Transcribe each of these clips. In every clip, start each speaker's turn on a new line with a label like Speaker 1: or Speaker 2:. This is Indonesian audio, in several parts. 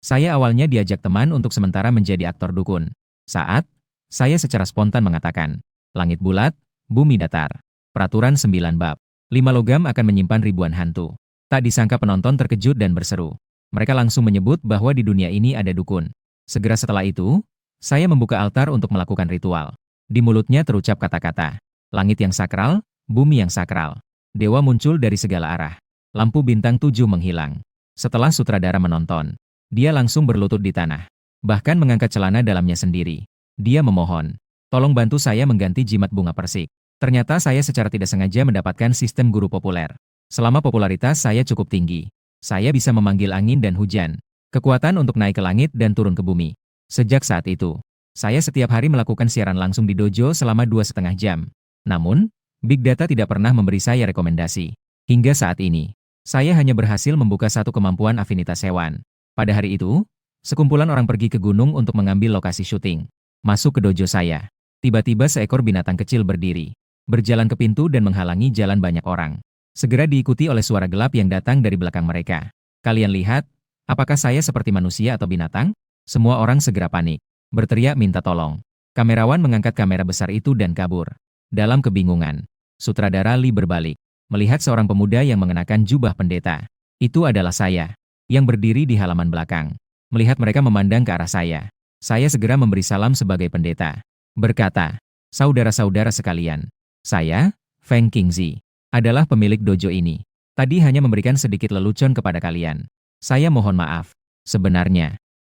Speaker 1: Saya awalnya diajak teman untuk sementara menjadi aktor dukun. Saat, saya secara spontan mengatakan, langit bulat, bumi datar. Peraturan 9 bab. 5 logam akan menyimpan ribuan hantu. Tak disangka penonton terkejut dan berseru. Mereka langsung menyebut bahwa di dunia ini ada dukun. Segera setelah itu, saya membuka altar untuk melakukan ritual. Di mulutnya terucap kata-kata, langit yang sakral, bumi yang sakral. Dewa muncul dari segala arah. Lampu bintang 7 menghilang. Setelah sutradara menonton, dia langsung berlutut di tanah. Bahkan mengangkat celana dalamnya sendiri. Dia memohon, tolong bantu saya mengganti jimat bunga persik. Ternyata saya secara tidak sengaja mendapatkan sistem guru populer. Selama popularitas saya cukup tinggi, saya bisa memanggil angin dan hujan, kekuatan untuk naik ke langit dan turun ke bumi. Sejak saat itu, saya setiap hari melakukan siaran langsung di dojo selama 2,5 jam. Namun, Big Data tidak pernah memberi saya rekomendasi. Hingga saat ini, saya hanya berhasil membuka satu kemampuan afinitas hewan. Pada hari itu, sekumpulan orang pergi ke gunung untuk mengambil lokasi syuting. Masuk ke dojo saya. Tiba-tiba seekor binatang kecil berdiri, berjalan ke pintu dan menghalangi jalan banyak orang. Segera diikuti oleh suara gelap yang datang dari belakang mereka. Kalian lihat, apakah saya seperti manusia atau binatang? Semua orang segera panik, berteriak minta tolong. Kamerawan mengangkat kamera besar itu dan kabur. Dalam kebingungan, sutradara Lee berbalik, melihat seorang pemuda yang mengenakan jubah pendeta. Itu adalah saya, yang berdiri di halaman belakang. Melihat mereka memandang ke arah saya segera memberi salam sebagai pendeta. Berkata, saudara-saudara sekalian, saya, Feng Qingzi, adalah pemilik dojo ini. Tadi hanya memberikan sedikit lelucon kepada kalian. Saya mohon maaf.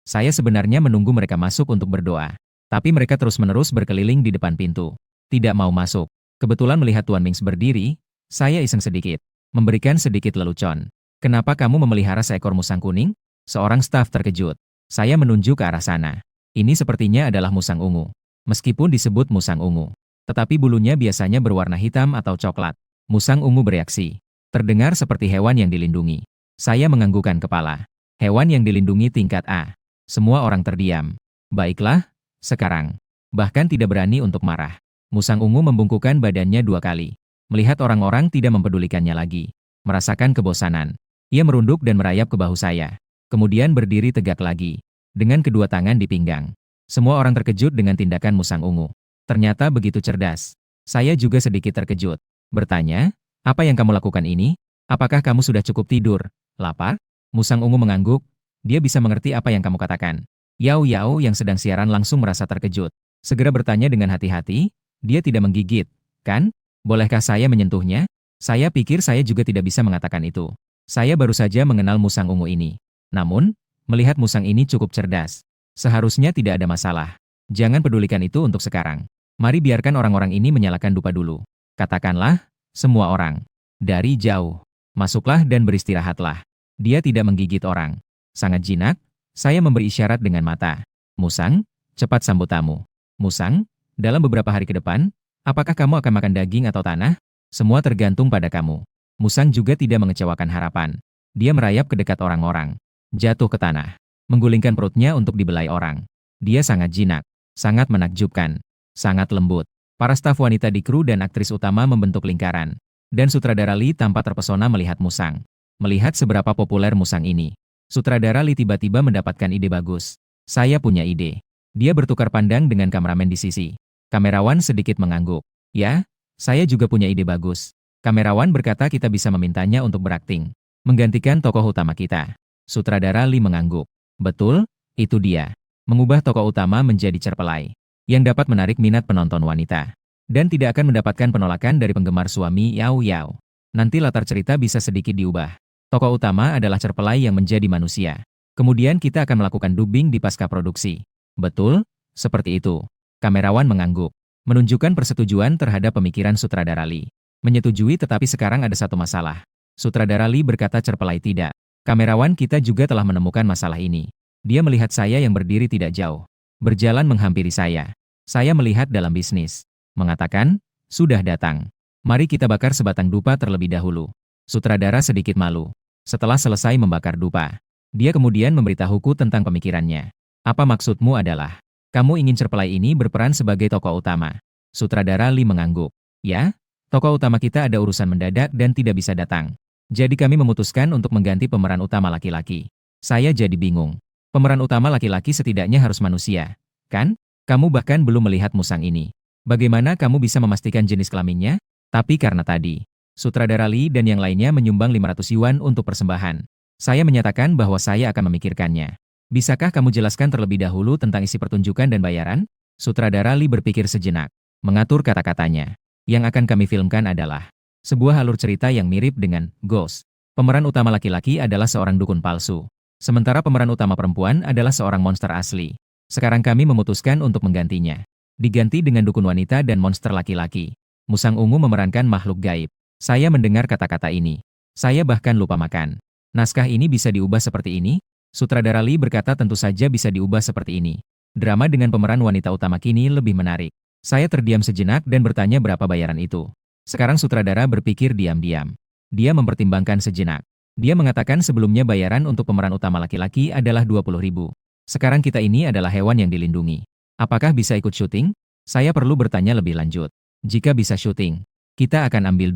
Speaker 1: Saya sebenarnya menunggu mereka masuk untuk berdoa. Tapi mereka terus-menerus berkeliling di depan pintu. Tidak mau masuk. Kebetulan melihat Tuan Mings berdiri, saya iseng sedikit. Memberikan sedikit lelucon. Kenapa kamu memelihara seekor musang kuning? Seorang staf terkejut. Saya menunjuk ke arah sana. Ini sepertinya adalah musang ungu. Meskipun disebut musang ungu, tetapi bulunya biasanya berwarna hitam atau coklat. Musang ungu bereaksi. Terdengar seperti hewan yang dilindungi. Saya menganggukkan kepala. Hewan yang dilindungi tingkat A. Semua orang terdiam. Baiklah, sekarang. Bahkan tidak berani untuk marah. Musang ungu membungkukkan badannya 2 kali. Melihat orang-orang tidak mempedulikannya lagi. Merasakan kebosanan. Ia merunduk dan merayap ke bahu saya. Kemudian berdiri tegak lagi. Dengan kedua tangan di pinggang. Semua orang terkejut dengan tindakan musang ungu. Ternyata begitu cerdas. Saya juga sedikit terkejut. Bertanya, apa yang kamu lakukan ini? Apakah kamu sudah cukup tidur? Lapar? Musang ungu mengangguk. Dia bisa mengerti apa yang kamu katakan. Yao Yao yang sedang siaran langsung merasa terkejut. Segera bertanya dengan hati-hati, dia tidak menggigit, kan? Bolehkah saya menyentuhnya? Saya pikir saya juga tidak bisa mengatakan itu. Saya baru saja mengenal musang ungu ini. Namun, melihat musang ini cukup cerdas. Seharusnya tidak ada masalah. Jangan pedulikan itu untuk sekarang. Mari biarkan orang-orang ini menyalakan dupa dulu. Katakanlah, semua orang. Dari jauh. Masuklah dan beristirahatlah. Dia tidak menggigit orang. Sangat jinak, saya memberi isyarat dengan mata. Musang, cepat sambut tamu. Musang, dalam beberapa hari ke depan, apakah kamu akan makan daging atau tanah? Semua tergantung pada kamu. Musang juga tidak mengecewakan harapan. Dia merayap ke dekat orang-orang. Jatuh ke tanah. Menggulingkan perutnya untuk dibelai orang. Dia sangat jinak, sangat menakjubkan, sangat lembut. Para staf wanita di kru dan aktris utama membentuk lingkaran. Dan sutradara Lee tampak terpesona melihat musang. Melihat seberapa populer musang ini. Sutradara Lee tiba-tiba mendapatkan ide bagus. Saya punya ide. Dia bertukar pandang dengan kameramen di sisi. Kamerawan sedikit mengangguk. Ya, saya juga punya ide bagus. Kamerawan berkata kita bisa memintanya untuk berakting. Menggantikan tokoh utama kita. Sutradara Lee mengangguk. Betul, itu dia. Mengubah tokoh utama menjadi cerpelai. Yang dapat menarik minat penonton wanita. Dan tidak akan mendapatkan penolakan dari penggemar suami Yao Yao. Nanti latar cerita bisa sedikit diubah. Tokoh utama adalah cerpelai yang menjadi manusia. Kemudian kita akan melakukan dubbing di pasca produksi. Betul, seperti itu. Kamerawan mengangguk. Menunjukkan persetujuan terhadap pemikiran sutradara Lee. Menyetujui tetapi sekarang ada satu masalah. Sutradara Lee berkata cerpelai tidak. Kamerawan kita juga telah menemukan masalah ini. Dia melihat saya yang berdiri tidak jauh. Berjalan menghampiri saya. Saya melihat dalam bisnis. Mengatakan, sudah datang. Mari kita bakar sebatang dupa terlebih dahulu. Sutradara sedikit malu. Setelah selesai membakar dupa, dia kemudian memberitahuku tentang pemikirannya. Apa maksudmu adalah, kamu ingin cerpelai ini berperan sebagai tokoh utama? Sutradara Lee mengangguk. Ya, tokoh utama kita ada urusan mendadak dan tidak bisa datang. Jadi kami memutuskan untuk mengganti pemeran utama laki-laki. Saya jadi bingung. Pemeran utama laki-laki setidaknya harus manusia, kan? Kamu bahkan belum melihat musang ini. Bagaimana kamu bisa memastikan jenis kelaminnya? Tapi karena tadi, sutradara Lee dan yang lainnya menyumbang 500 yuan untuk persembahan. Saya menyatakan bahwa saya akan memikirkannya. Bisakah kamu jelaskan terlebih dahulu tentang isi pertunjukan dan bayaran? Sutradara Lee berpikir sejenak, mengatur kata-katanya. Yang akan kami filmkan adalah sebuah alur cerita yang mirip dengan Ghost. Pemeran utama laki-laki adalah seorang dukun palsu. Sementara pemeran utama perempuan adalah seorang monster asli. Sekarang kami memutuskan untuk menggantinya. Diganti dengan dukun wanita dan monster laki-laki. Musang ungu memerankan makhluk gaib. Saya mendengar kata-kata ini. Saya bahkan lupa makan. Naskah ini bisa diubah seperti ini? Sutradara Lee berkata tentu saja bisa diubah seperti ini. Drama dengan pemeran wanita utama kini lebih menarik. Saya terdiam sejenak dan bertanya berapa bayaran itu. Sekarang sutradara berpikir diam-diam. Dia mempertimbangkan sejenak. Dia mengatakan sebelumnya bayaran untuk pemeran utama laki-laki adalah 20.000. Sekarang kita ini adalah hewan yang dilindungi. Apakah bisa ikut syuting? Saya perlu bertanya lebih lanjut. Jika bisa syuting, kita akan ambil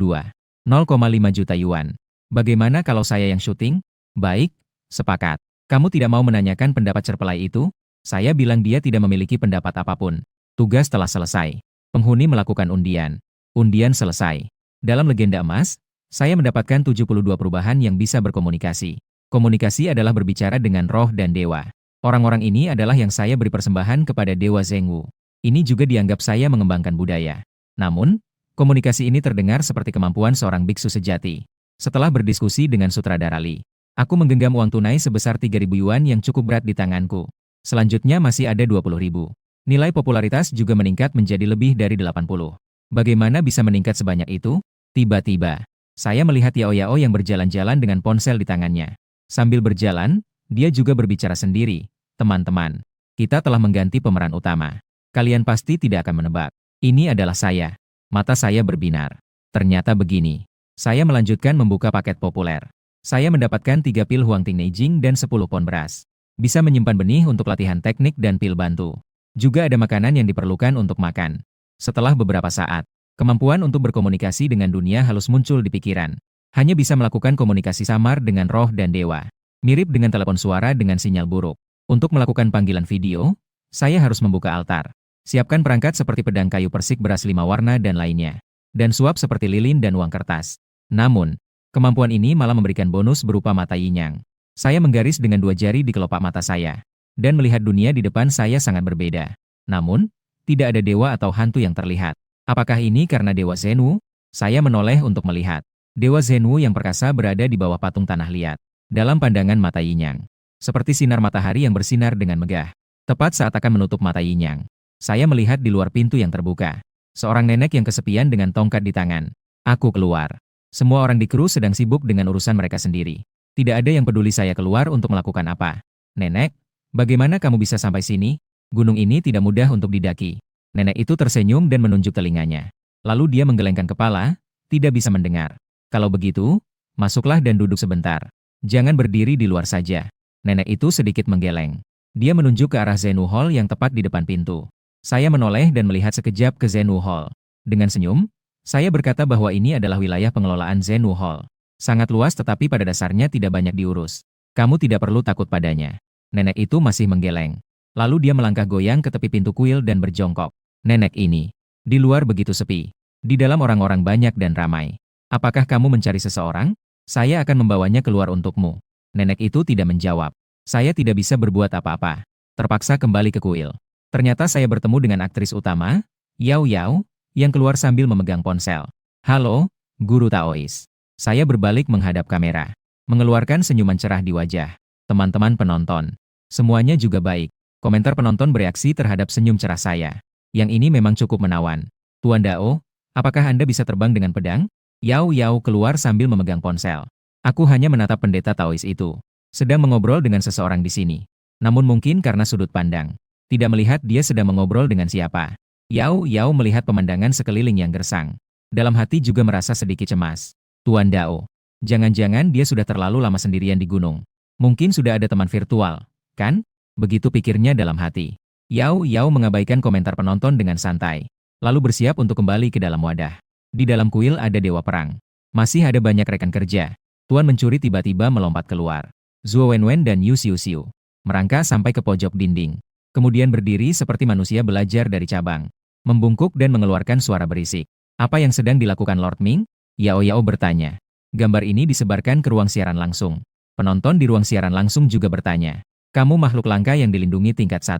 Speaker 1: 2,05 juta yuan. Bagaimana kalau saya yang syuting? Baik, sepakat. Kamu tidak mau menanyakan pendapat cerpelai itu? Saya bilang dia tidak memiliki pendapat apapun. Tugas telah selesai. Penghuni melakukan undian. Undian selesai. Dalam legenda emas, saya mendapatkan 72 perubahan yang bisa berkomunikasi. Komunikasi adalah berbicara dengan roh dan dewa. Orang-orang ini adalah yang saya beri persembahan kepada Dewa Zhengwu. Ini juga dianggap saya mengembangkan budaya. Namun, komunikasi ini terdengar seperti kemampuan seorang biksu sejati. Setelah berdiskusi dengan sutradara Lee, aku menggenggam uang tunai sebesar 3.000 yuan yang cukup berat di tanganku. Selanjutnya masih ada 20.000. Nilai popularitas juga meningkat menjadi lebih dari 80. Bagaimana bisa meningkat sebanyak itu? Tiba-tiba, saya melihat Yao Yao yang berjalan-jalan dengan ponsel di tangannya. Sambil berjalan, dia juga berbicara sendiri. Teman-teman, kita telah mengganti pemeran utama. Kalian pasti tidak akan menebak. Ini adalah saya. Mata saya berbinar. Ternyata begini. Saya melanjutkan membuka paket populer. Saya mendapatkan 3 pil Huangting Neijing dan 10 pon beras. Bisa menyimpan benih untuk latihan teknik dan pil bantu. Juga ada makanan yang diperlukan untuk makan. Setelah beberapa saat, kemampuan untuk berkomunikasi dengan dunia halus muncul di pikiran. Hanya bisa melakukan komunikasi samar dengan roh dan dewa. Mirip dengan telepon suara dengan sinyal buruk. Untuk melakukan panggilan video, saya harus membuka altar. Siapkan perangkat seperti pedang kayu persik beras 5 warna dan lainnya. Dan suap seperti lilin dan uang kertas. Namun, kemampuan ini malah memberikan bonus berupa mata yin-yang. Saya menggaris dengan 2 jari di kelopak mata saya. Dan melihat dunia di depan saya sangat berbeda. Namun, tidak ada dewa atau hantu yang terlihat. Apakah ini karena Dewa Zhenwu? Saya menoleh untuk melihat. Dewa Zhenwu yang perkasa berada di bawah patung tanah liat. Dalam pandangan mata yin-yang. Seperti sinar matahari yang bersinar dengan megah. Tepat saat akan menutup mata yin-yang. Saya melihat di luar pintu yang terbuka. Seorang nenek yang kesepian dengan tongkat di tangan. Aku keluar. Semua orang di kru sedang sibuk dengan urusan mereka sendiri. Tidak ada yang peduli saya keluar untuk melakukan apa. Nenek, bagaimana kamu bisa sampai sini? Gunung ini tidak mudah untuk didaki. Nenek itu tersenyum dan menunjuk telinganya. Lalu dia menggelengkan kepala, tidak bisa mendengar. Kalau begitu, masuklah dan duduk sebentar. Jangan berdiri di luar saja. Nenek itu sedikit menggeleng. Dia menunjuk ke arah Zhenwu Hall yang tepat di depan pintu. Saya menoleh dan melihat sekejap ke Zhenwu Hall. Dengan senyum, saya berkata bahwa ini adalah wilayah pengelolaan Zhenwu Hall. Sangat luas tetapi pada dasarnya tidak banyak diurus. Kamu tidak perlu takut padanya. Nenek itu masih menggeleng. Lalu dia melangkah goyang ke tepi pintu kuil dan berjongkok. Nenek ini. Di luar begitu sepi. Di dalam orang-orang banyak dan ramai. Apakah kamu mencari seseorang? Saya akan membawanya keluar untukmu. Nenek itu tidak menjawab. Saya tidak bisa berbuat apa-apa. Terpaksa kembali ke kuil. Ternyata saya bertemu dengan aktris utama, Yao Yao, yang keluar sambil memegang ponsel. Halo, Guru Taois. Saya berbalik menghadap kamera. Mengeluarkan senyuman cerah di wajah. Teman-teman penonton. Semuanya juga baik. Komentar penonton bereaksi terhadap senyum cerah saya. Yang ini memang cukup menawan. Tuan Dao, apakah Anda bisa terbang dengan pedang? Yao Yao keluar sambil memegang ponsel. Aku hanya menatap pendeta Taois itu. Sedang mengobrol dengan seseorang di sini. Namun mungkin karena sudut pandang. Tidak melihat dia sedang mengobrol dengan siapa. Yao Yao melihat pemandangan sekeliling yang gersang. Dalam hati juga merasa sedikit cemas. Tuan Dao, jangan-jangan dia sudah terlalu lama sendirian di gunung. Mungkin sudah ada teman virtual, kan? Begitu pikirnya dalam hati. Yao Yao mengabaikan komentar penonton dengan santai. Lalu bersiap untuk kembali ke dalam wadah. Di dalam kuil ada dewa perang. Masih ada banyak rekan kerja. Tuan mencuri tiba-tiba melompat keluar. Zhuo Wenwen dan Yu Xiu Xiu. merangkak sampai ke pojok dinding. Kemudian berdiri seperti manusia belajar dari cabang. Membungkuk dan mengeluarkan suara berisik. Apa yang sedang dilakukan Lord Ming? Yao Yao bertanya. Gambar ini disebarkan ke ruang siaran langsung. Penonton di ruang siaran langsung juga bertanya. Kamu makhluk langka yang dilindungi tingkat 1.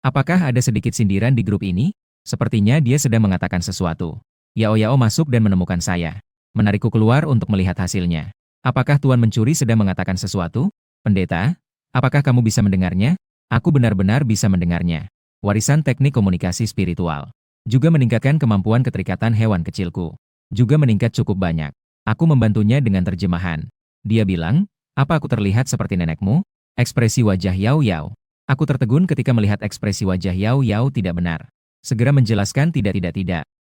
Speaker 1: Apakah ada sedikit sindiran di grup ini? Sepertinya dia sedang mengatakan sesuatu. Yao Yao masuk dan menemukan saya. Menarikku keluar untuk melihat hasilnya. Apakah Tuan Mencuri sedang mengatakan sesuatu? Pendeta, apakah kamu bisa mendengarnya? Aku benar-benar bisa mendengarnya. Warisan teknik komunikasi spiritual. Juga meningkatkan kemampuan keterikatan hewan kecilku. Juga meningkat cukup banyak. Aku membantunya dengan terjemahan. Dia bilang, apa aku terlihat seperti nenekmu? Ekspresi wajah Yao Yao. Aku tertegun ketika melihat ekspresi wajah Yao Yao tidak benar. Segera menjelaskan tidak.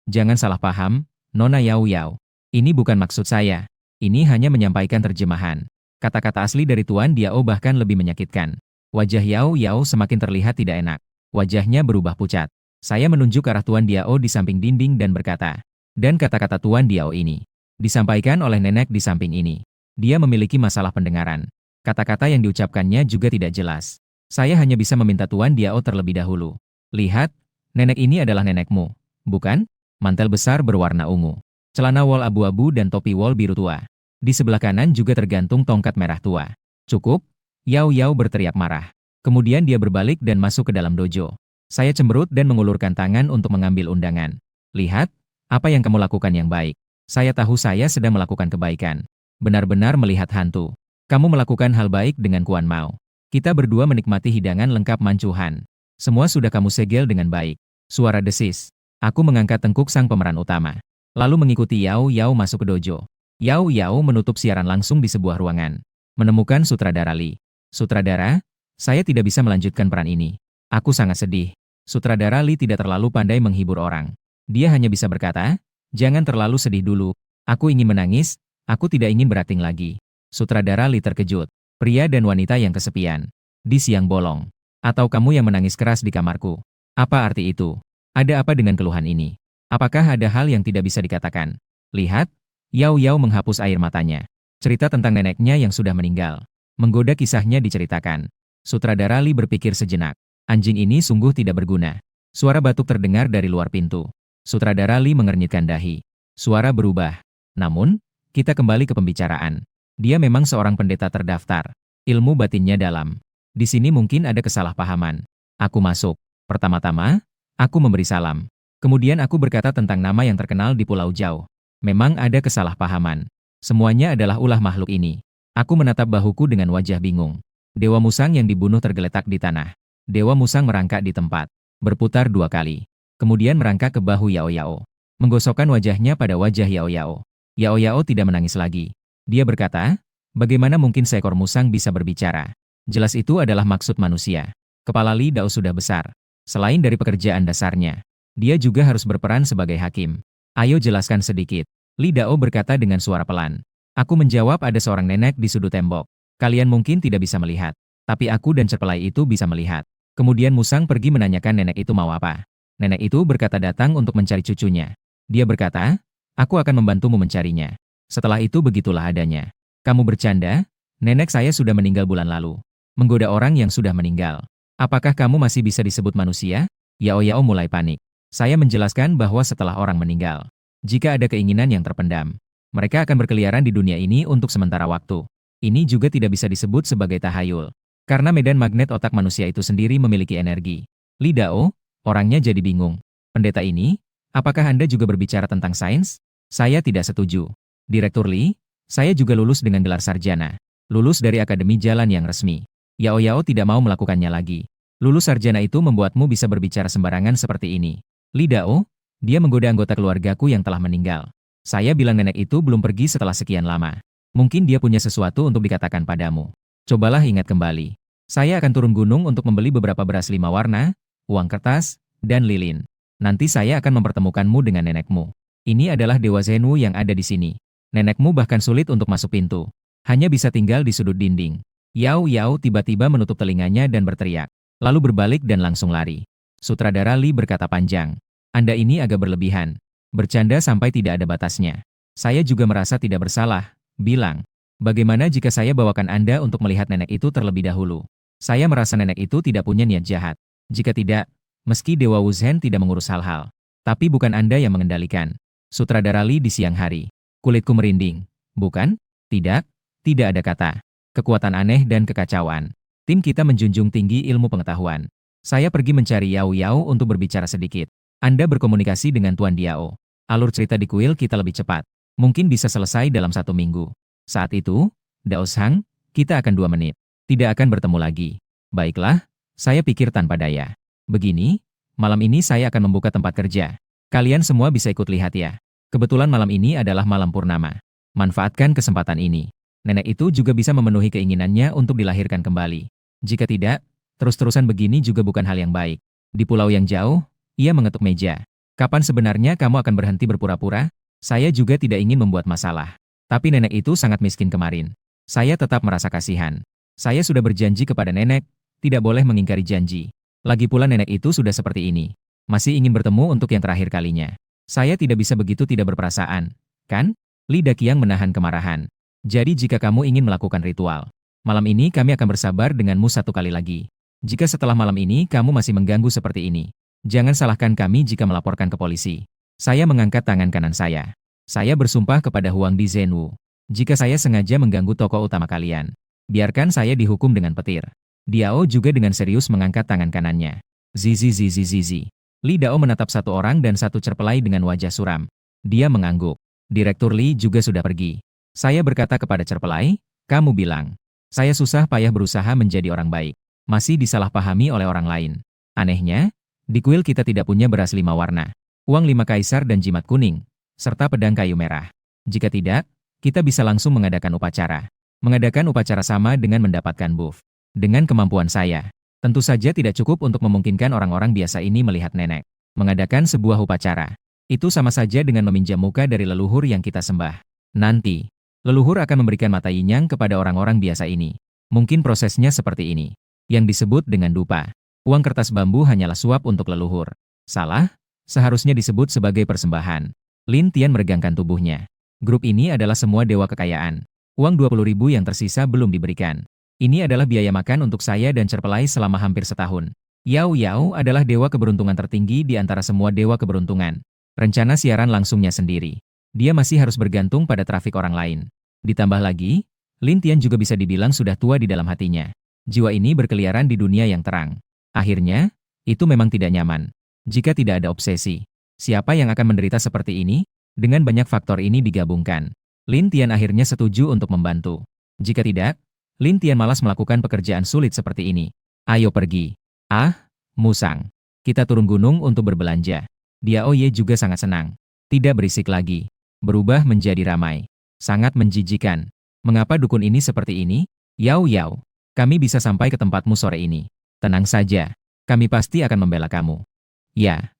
Speaker 1: Jangan salah paham, Nona Yao Yao. Ini bukan maksud saya. Ini hanya menyampaikan terjemahan. Kata-kata asli dari Tuan Diao bahkan lebih menyakitkan. Wajah Yao Yao semakin terlihat tidak enak. Wajahnya berubah pucat. Saya menunjuk ke arah Tuan Diao di samping dinding dan berkata. Dan kata-kata Tuan Diao ini disampaikan oleh nenek di samping ini. Dia memiliki masalah pendengaran. Kata-kata yang diucapkannya juga tidak jelas. Saya hanya bisa meminta Tuan Diao terlebih dahulu. Lihat, nenek ini adalah nenekmu, bukan? Mantel besar berwarna ungu. Celana wol abu-abu dan topi wol biru tua. Di sebelah kanan juga tergantung tongkat merah tua. Cukup? Yao Yao berteriak marah. Kemudian dia berbalik dan masuk ke dalam dojo. Saya cemberut dan mengulurkan tangan untuk mengambil undangan. Lihat, apa yang kamu lakukan yang baik. Saya tahu saya sedang melakukan kebaikan. Benar-benar melihat hantu. Kamu melakukan hal baik dengan Kuan Mao. Kita berdua menikmati hidangan lengkap mancuhan. Semua sudah kamu segel dengan baik. Suara desis. Aku mengangkat tengkuk sang pemeran utama. Lalu mengikuti Yao Yao masuk ke dojo. Yao Yao menutup siaran langsung di sebuah ruangan. Menemukan sutradara Li. Sutradara, saya tidak bisa melanjutkan peran ini. Aku sangat sedih. Sutradara Li tidak terlalu pandai menghibur orang. Dia hanya bisa berkata, jangan terlalu sedih dulu. Aku ingin menangis, aku tidak ingin berakting lagi. Sutradara Li terkejut. Pria dan wanita yang kesepian. Di siang bolong. Atau kamu yang menangis keras di kamarku. Apa arti itu? Ada apa dengan keluhan ini? Apakah ada hal yang tidak bisa dikatakan? Lihat, Yao Yao menghapus air matanya. Cerita tentang neneknya yang sudah meninggal. Menggoda kisahnya diceritakan. Sutradara Li berpikir sejenak. Anjing ini sungguh tidak berguna. Suara batuk terdengar dari luar pintu. Sutradara Li mengernyitkan dahi. Suara berubah. Namun, kita kembali ke pembicaraan. Dia memang seorang pendeta terdaftar. Ilmu batinnya dalam. Di sini mungkin ada kesalahpahaman. Aku masuk. Pertama-tama, aku memberi salam. Kemudian aku berkata tentang nama yang terkenal di Pulau Jauh. Memang ada kesalahpahaman. Semuanya adalah ulah makhluk ini. Aku menatap bahuku dengan wajah bingung. Dewa Musang yang dibunuh tergeletak di tanah. Dewa Musang merangkak di tempat. Berputar 2 kali. Kemudian merangkak ke bahu Yao Yao. Menggosokkan wajahnya pada wajah Yao Yao. Yao Yao tidak menangis lagi. Dia berkata, bagaimana mungkin seekor musang bisa berbicara? Jelas itu adalah maksud manusia. Kepala Li Dao sudah besar. Selain dari pekerjaan dasarnya, dia juga harus berperan sebagai hakim. Ayo jelaskan sedikit. Li Dao berkata dengan suara pelan. Aku menjawab ada seorang nenek di sudut tembok. Kalian mungkin tidak bisa melihat. Tapi aku dan Cerpelai itu bisa melihat. Kemudian musang pergi menanyakan nenek itu mau apa. Nenek itu berkata datang untuk mencari cucunya. Dia berkata, aku akan membantumu mencarinya. Setelah itu begitulah adanya. Kamu bercanda? Nenek saya sudah meninggal bulan lalu. Menggoda orang yang sudah meninggal. Apakah kamu masih bisa disebut manusia? Yao Yao mulai panik. Saya menjelaskan bahwa setelah orang meninggal, jika ada keinginan yang terpendam, mereka akan berkeliaran di dunia ini untuk sementara waktu. Ini juga tidak bisa disebut sebagai tahayul. Karena medan magnet otak manusia itu sendiri memiliki energi. Li Dao, orangnya jadi bingung. Pendeta ini, apakah Anda juga berbicara tentang sains? Saya tidak setuju. Direktur Li, saya juga lulus dengan gelar sarjana. Lulus dari Akademi Jalan yang resmi. Yao Yao tidak mau melakukannya lagi. Lulus sarjana itu membuatmu bisa berbicara sembarangan seperti ini. Li Dao, dia menggoda anggota keluargaku yang telah meninggal. Saya bilang nenek itu belum pergi setelah sekian lama. Mungkin dia punya sesuatu untuk dikatakan padamu. Cobalah ingat kembali. Saya akan turun gunung untuk membeli beberapa beras 5 warna, uang kertas, dan lilin. Nanti saya akan mempertemukanmu dengan nenekmu. Ini adalah Dewa Zhenwu yang ada di sini. Nenekmu bahkan sulit untuk masuk pintu. Hanya bisa tinggal di sudut dinding. Yao Yao tiba-tiba menutup telinganya dan berteriak. Lalu berbalik dan langsung lari. Sutradara Li berkata panjang. Anda ini agak berlebihan. Bercanda sampai tidak ada batasnya. Saya juga merasa tidak bersalah. Bilang, bagaimana jika saya bawakan Anda untuk melihat nenek itu terlebih dahulu? Saya merasa nenek itu tidak punya niat jahat. Jika tidak, meski Dewa Wuzhen tidak mengurus hal-hal. Tapi bukan Anda yang mengendalikan. Sutradara Li di siang hari. Kulitku merinding. Bukan? Tidak, tidak ada kata. Kekuatan aneh dan kekacauan. Tim kita menjunjung tinggi ilmu pengetahuan. Saya pergi mencari Yao Yao untuk berbicara sedikit. Anda berkomunikasi dengan Tuan Diao. Alur cerita di kuil kita lebih cepat. Mungkin bisa selesai dalam 1 minggu. Saat itu, Dao Shang, kita akan 2 menit. Tidak akan bertemu lagi. Baiklah, saya pikir tanpa daya. Begini, malam ini saya akan membuka tempat kerja. Kalian semua bisa ikut lihat ya. Kebetulan malam ini adalah malam purnama. Manfaatkan kesempatan ini. Nenek itu juga bisa memenuhi keinginannya untuk dilahirkan kembali. Jika tidak, terus-terusan begini juga bukan hal yang baik. Di pulau yang jauh, ia mengetuk meja. Kapan sebenarnya kamu akan berhenti berpura-pura? Saya juga tidak ingin membuat masalah. Tapi nenek itu sangat miskin kemarin. Saya tetap merasa kasihan. Saya sudah berjanji kepada nenek, tidak boleh mengingkari janji. Lagi pula nenek itu sudah seperti ini. Masih ingin bertemu untuk yang terakhir kalinya. Saya tidak bisa begitu tidak berperasaan, kan? Li Daqiang menahan kemarahan. Jadi jika kamu ingin melakukan ritual, malam ini kami akan bersabar denganmu 1 kali lagi. Jika setelah malam ini kamu masih mengganggu seperti ini, jangan salahkan kami jika melaporkan ke polisi. Saya mengangkat tangan kanan saya. Saya bersumpah kepada Huang Di Zhenwu. Jika saya sengaja mengganggu tokoh utama kalian, biarkan saya dihukum dengan petir. Diao juga dengan serius mengangkat tangan kanannya. Zizi zizi zizi. Li Dao menatap 1 orang dan 1 cerpelai dengan wajah suram. Dia mengangguk. Direktur Li juga sudah pergi. Saya berkata kepada cerpelai, kamu bilang, saya susah payah berusaha menjadi orang baik. Masih disalahpahami oleh orang lain. Anehnya, di kuil kita tidak punya beras 5 warna, uang 5 kaisar dan jimat kuning, serta pedang kayu merah. Jika tidak, kita bisa langsung mengadakan upacara. Mengadakan upacara sama dengan mendapatkan buff. Dengan kemampuan saya, tentu saja tidak cukup untuk memungkinkan orang-orang biasa ini melihat nenek. Mengadakan sebuah upacara. Itu sama saja dengan meminjam muka dari leluhur yang kita sembah. Nanti, leluhur akan memberikan mata yin-yang kepada orang-orang biasa ini. Mungkin prosesnya seperti ini. Yang disebut dengan dupa. Uang kertas bambu hanyalah suap untuk leluhur. Salah? Seharusnya disebut sebagai persembahan. Lin Tian meregangkan tubuhnya. Grup ini adalah semua dewa kekayaan. Uang 20.000 yang tersisa belum diberikan. Ini adalah biaya makan untuk saya dan cerpelai selama hampir setahun. Yao Yao adalah dewa keberuntungan tertinggi di antara semua dewa keberuntungan. Rencana siaran langsungnya sendiri. Dia masih harus bergantung pada trafik orang lain. Ditambah lagi, Lin Tian juga bisa dibilang sudah tua di dalam hatinya. Jiwa ini berkeliaran di dunia yang terang. Akhirnya, itu memang tidak nyaman. Jika tidak ada obsesi, siapa yang akan menderita seperti ini? Dengan banyak faktor ini digabungkan, Lin Tian akhirnya setuju untuk membantu. Jika tidak, Lin Tian malas melakukan pekerjaan sulit seperti ini. Ayo pergi. Ah, Musang. Kita turun gunung untuk berbelanja. Diao Ye juga sangat senang. Tidak berisik lagi. Berubah menjadi ramai. Sangat menjijikan. Mengapa dukun ini seperti ini? Yao Yao. Kami bisa sampai ke tempatmu sore ini. Tenang saja. Kami pasti akan membela kamu. Ya.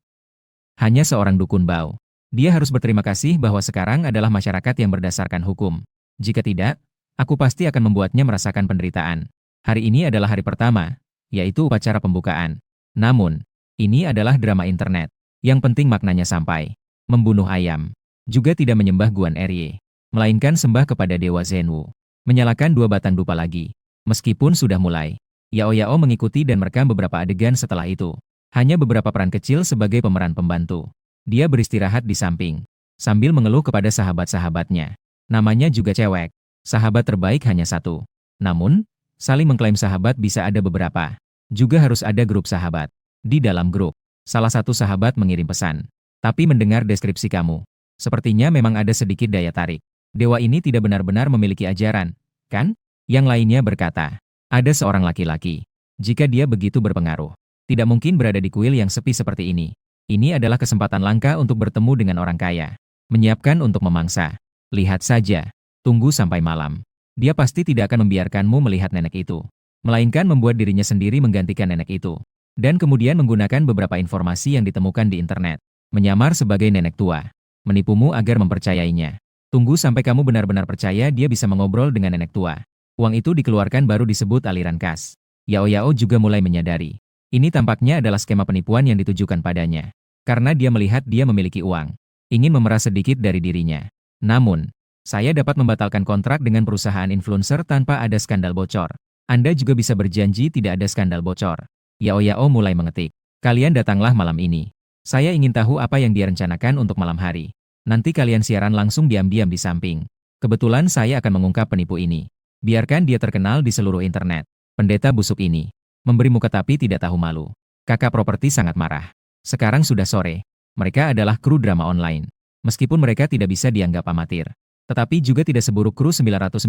Speaker 1: Hanya seorang dukun bau. Dia harus berterima kasih bahwa sekarang adalah masyarakat yang berdasarkan hukum. Jika tidak, aku pasti akan membuatnya merasakan penderitaan. Hari ini adalah hari pertama, yaitu upacara pembukaan. Namun, ini adalah drama internet. Yang penting maknanya sampai. Membunuh ayam. Juga tidak menyembah Guan Erye. Melainkan sembah kepada Dewa Zhenwu. Menyalakan 2 batang dupa lagi. Meskipun sudah mulai. Yao Yao mengikuti dan merekam beberapa adegan setelah itu. Hanya beberapa peran kecil sebagai pemeran pembantu. Dia beristirahat di samping. Sambil mengeluh kepada sahabat-sahabatnya. Namanya juga cewek. Sahabat terbaik hanya 1. Namun, saling mengklaim sahabat bisa ada beberapa. Juga harus ada grup sahabat. Di dalam grup, salah satu sahabat mengirim pesan. Tapi mendengar deskripsi kamu, sepertinya memang ada sedikit daya tarik. Dewa ini tidak benar-benar memiliki ajaran, kan? Yang lainnya berkata, ada seorang laki-laki. Jika dia begitu berpengaruh, tidak mungkin berada di kuil yang sepi seperti ini. Ini adalah kesempatan langka untuk bertemu dengan orang kaya. Menyiapkan untuk memangsa. Lihat saja. Tunggu sampai malam. Dia pasti tidak akan membiarkanmu melihat nenek itu. Melainkan membuat dirinya sendiri menggantikan nenek itu. Dan kemudian menggunakan beberapa informasi yang ditemukan di internet. Menyamar sebagai nenek tua. Menipumu agar mempercayainya. Tunggu sampai kamu benar-benar percaya dia bisa mengobrol dengan nenek tua. Uang itu dikeluarkan baru disebut aliran kas. Yao Yao juga mulai menyadari. Ini tampaknya adalah skema penipuan yang ditujukan padanya. Karena dia melihat dia memiliki uang. Ingin memeras sedikit dari dirinya. Namun, saya dapat membatalkan kontrak dengan perusahaan influencer tanpa ada skandal bocor. Anda juga bisa berjanji tidak ada skandal bocor. Yao Yao mulai mengetik. Kalian datanglah malam ini. Saya ingin tahu apa yang dia rencanakan untuk malam hari. Nanti kalian siaran langsung diam-diam di samping. Kebetulan saya akan mengungkap penipu ini. Biarkan dia terkenal di seluruh internet. Pendeta busuk ini. Memberi muka tapi tidak tahu malu. Kakak properti sangat marah. Sekarang sudah sore. Mereka adalah kru drama online. Meskipun mereka tidak bisa dianggap amatir. Tetapi juga tidak seburuk kru 996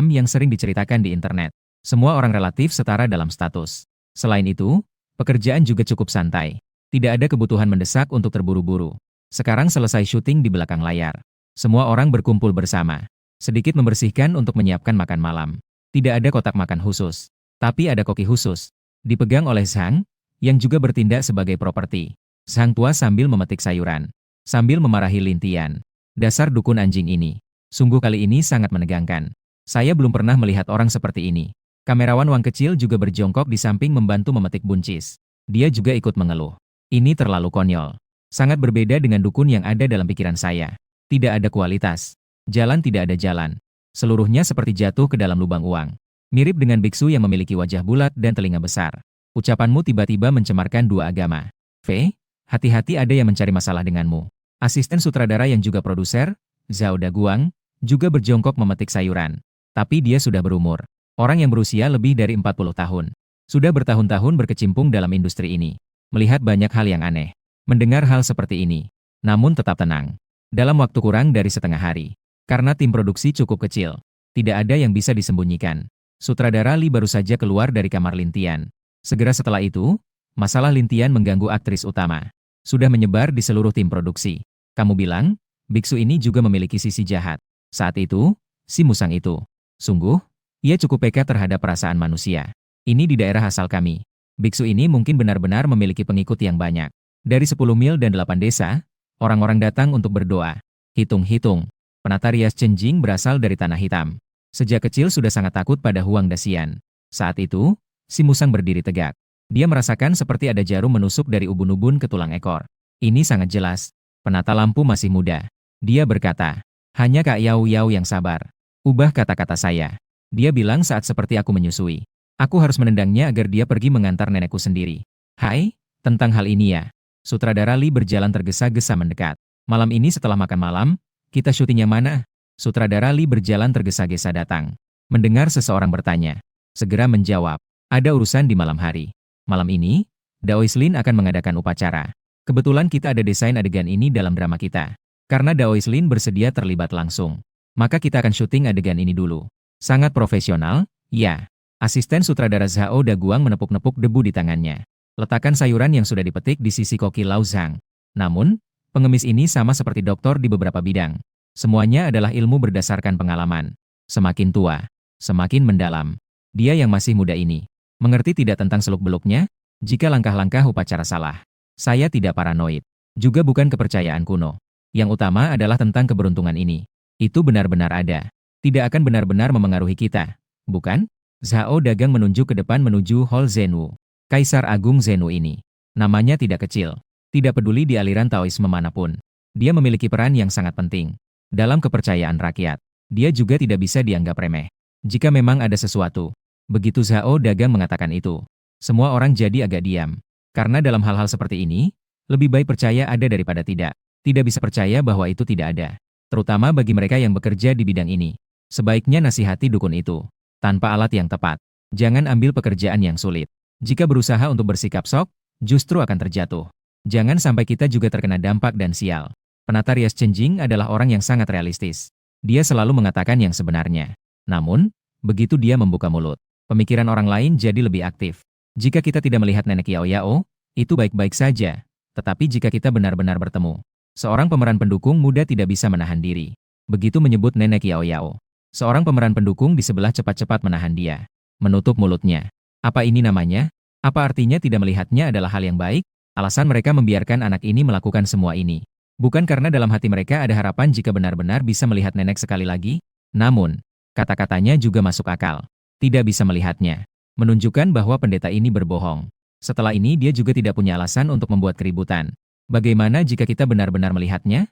Speaker 1: yang sering diceritakan di internet. Semua orang relatif setara dalam status. Selain itu, pekerjaan juga cukup santai. Tidak ada kebutuhan mendesak untuk terburu-buru. Sekarang selesai syuting di belakang layar. Semua orang berkumpul bersama. Sedikit membersihkan untuk menyiapkan makan malam. Tidak ada kotak makan khusus. Tapi ada koki khusus. Dipegang oleh Zhang, yang juga bertindak sebagai properti. Zhang tua sambil memetik sayuran. Sambil memarahi Lintian. Dasar dukun anjing ini. Sungguh kali ini sangat menegangkan. Saya belum pernah melihat orang seperti ini. Kamerawan Wang kecil juga berjongkok di samping membantu memetik buncis. Dia juga ikut mengeluh. Ini terlalu konyol. Sangat berbeda dengan dukun yang ada dalam pikiran saya. Tidak ada kualitas. Jalan tidak ada jalan. Seluruhnya seperti jatuh ke dalam lubang uang. Mirip dengan biksu yang memiliki wajah bulat dan telinga besar. Ucapanmu tiba-tiba mencemarkan dua agama. V, hati-hati ada yang mencari masalah denganmu. Asisten sutradara yang juga produser, Zhao Daguang, juga berjongkok memetik sayuran. Tapi dia sudah berumur. Orang yang berusia lebih dari 40 tahun. Sudah bertahun-tahun berkecimpung dalam industri ini. Melihat banyak hal yang aneh. Mendengar hal seperti ini. Namun tetap tenang. Dalam waktu kurang dari setengah hari. Karena tim produksi cukup kecil. Tidak ada yang bisa disembunyikan. Sutradara Li baru saja keluar dari kamar Lintian. Segera setelah itu, masalah Lintian mengganggu aktris utama. Sudah menyebar di seluruh tim produksi. Kamu bilang, biksu ini juga memiliki sisi jahat. Saat itu, si musang itu. Sungguh, ia cukup peka terhadap perasaan manusia. Ini di daerah asal kami. Biksu ini mungkin benar-benar memiliki pengikut yang banyak. Dari 10 mil dan 8 desa, orang-orang datang untuk berdoa. Hitung-hitung, penata rias Cenjing berasal dari Tanah Hitam. Sejak kecil sudah sangat takut pada Huang Dasian. Saat itu, si musang berdiri tegak. Dia merasakan seperti ada jarum menusuk dari ubun-ubun ke tulang ekor. Ini sangat jelas. Penata lampu masih muda. Dia berkata, hanya Kak Yao Yao yang sabar. Ubah kata-kata saya. Dia bilang saat seperti aku menyusui. Aku harus menendangnya agar dia pergi mengantar nenekku sendiri. Hai, tentang hal ini ya. Sutradara Li berjalan tergesa-gesa mendekat. Malam ini setelah makan malam, kita syuting yang mana? Sutradara Li berjalan tergesa-gesa datang. Mendengar seseorang bertanya. Segera menjawab. Ada urusan di malam hari. Malam ini, Daoislin akan mengadakan upacara. Kebetulan kita ada desain adegan ini dalam drama kita. Karena Daoislin bersedia terlibat langsung. Maka kita akan syuting adegan ini dulu. Sangat profesional, ya. Asisten sutradara Zhao Daguang menepuk-nepuk debu di tangannya. Letakkan sayuran yang sudah dipetik di sisi koki Lao Zhang. Namun, pengemis ini sama seperti doktor di beberapa bidang. Semuanya adalah ilmu berdasarkan pengalaman. Semakin tua, semakin mendalam. Dia yang masih muda ini. Mengerti tidak tentang seluk-beluknya? Jika langkah-langkah upacara salah. Saya tidak paranoid. Juga bukan kepercayaan kuno. Yang utama adalah tentang keberuntungan ini. Itu benar-benar ada. Tidak akan benar-benar memengaruhi kita. Bukan? Zhao Dagang menunjuk ke depan menuju Hall Zhenwu. Kaisar Agung Zhenwu ini. Namanya tidak kecil. Tidak peduli di aliran Taoisme manapun. Dia memiliki peran yang sangat penting. Dalam kepercayaan rakyat. Dia juga tidak bisa dianggap remeh. Jika memang ada sesuatu. Begitu Zhao Dagang mengatakan itu. Semua orang jadi agak diam. Karena dalam hal-hal seperti ini, lebih baik percaya ada daripada tidak. Tidak bisa percaya bahwa itu tidak ada. Terutama bagi mereka yang bekerja di bidang ini. Sebaiknya nasihati dukun itu. Tanpa alat yang tepat. Jangan ambil pekerjaan yang sulit. Jika berusaha untuk bersikap sok, justru akan terjatuh. Jangan sampai kita juga terkena dampak dan sial. Penata rias Cenjing adalah orang yang sangat realistis. Dia selalu mengatakan yang sebenarnya. Namun, begitu dia membuka mulut, pemikiran orang lain jadi lebih aktif. Jika kita tidak melihat nenek Yao Yao, itu baik-baik saja. Tetapi jika kita benar-benar bertemu, seorang pemeran pendukung muda tidak bisa menahan diri. Begitu menyebut nenek Yao Yao. Seorang pemeran pendukung di sebelah cepat-cepat menahan dia. Menutup mulutnya. Apa ini namanya? Apa artinya tidak melihatnya adalah hal yang baik? Alasan mereka membiarkan anak ini melakukan semua ini. Bukan karena dalam hati mereka ada harapan jika benar-benar bisa melihat nenek sekali lagi. Namun, kata-katanya juga masuk akal. Tidak bisa melihatnya. Menunjukkan bahwa pendeta ini berbohong. Setelah ini dia juga tidak punya alasan untuk membuat keributan. Bagaimana jika kita benar-benar melihatnya?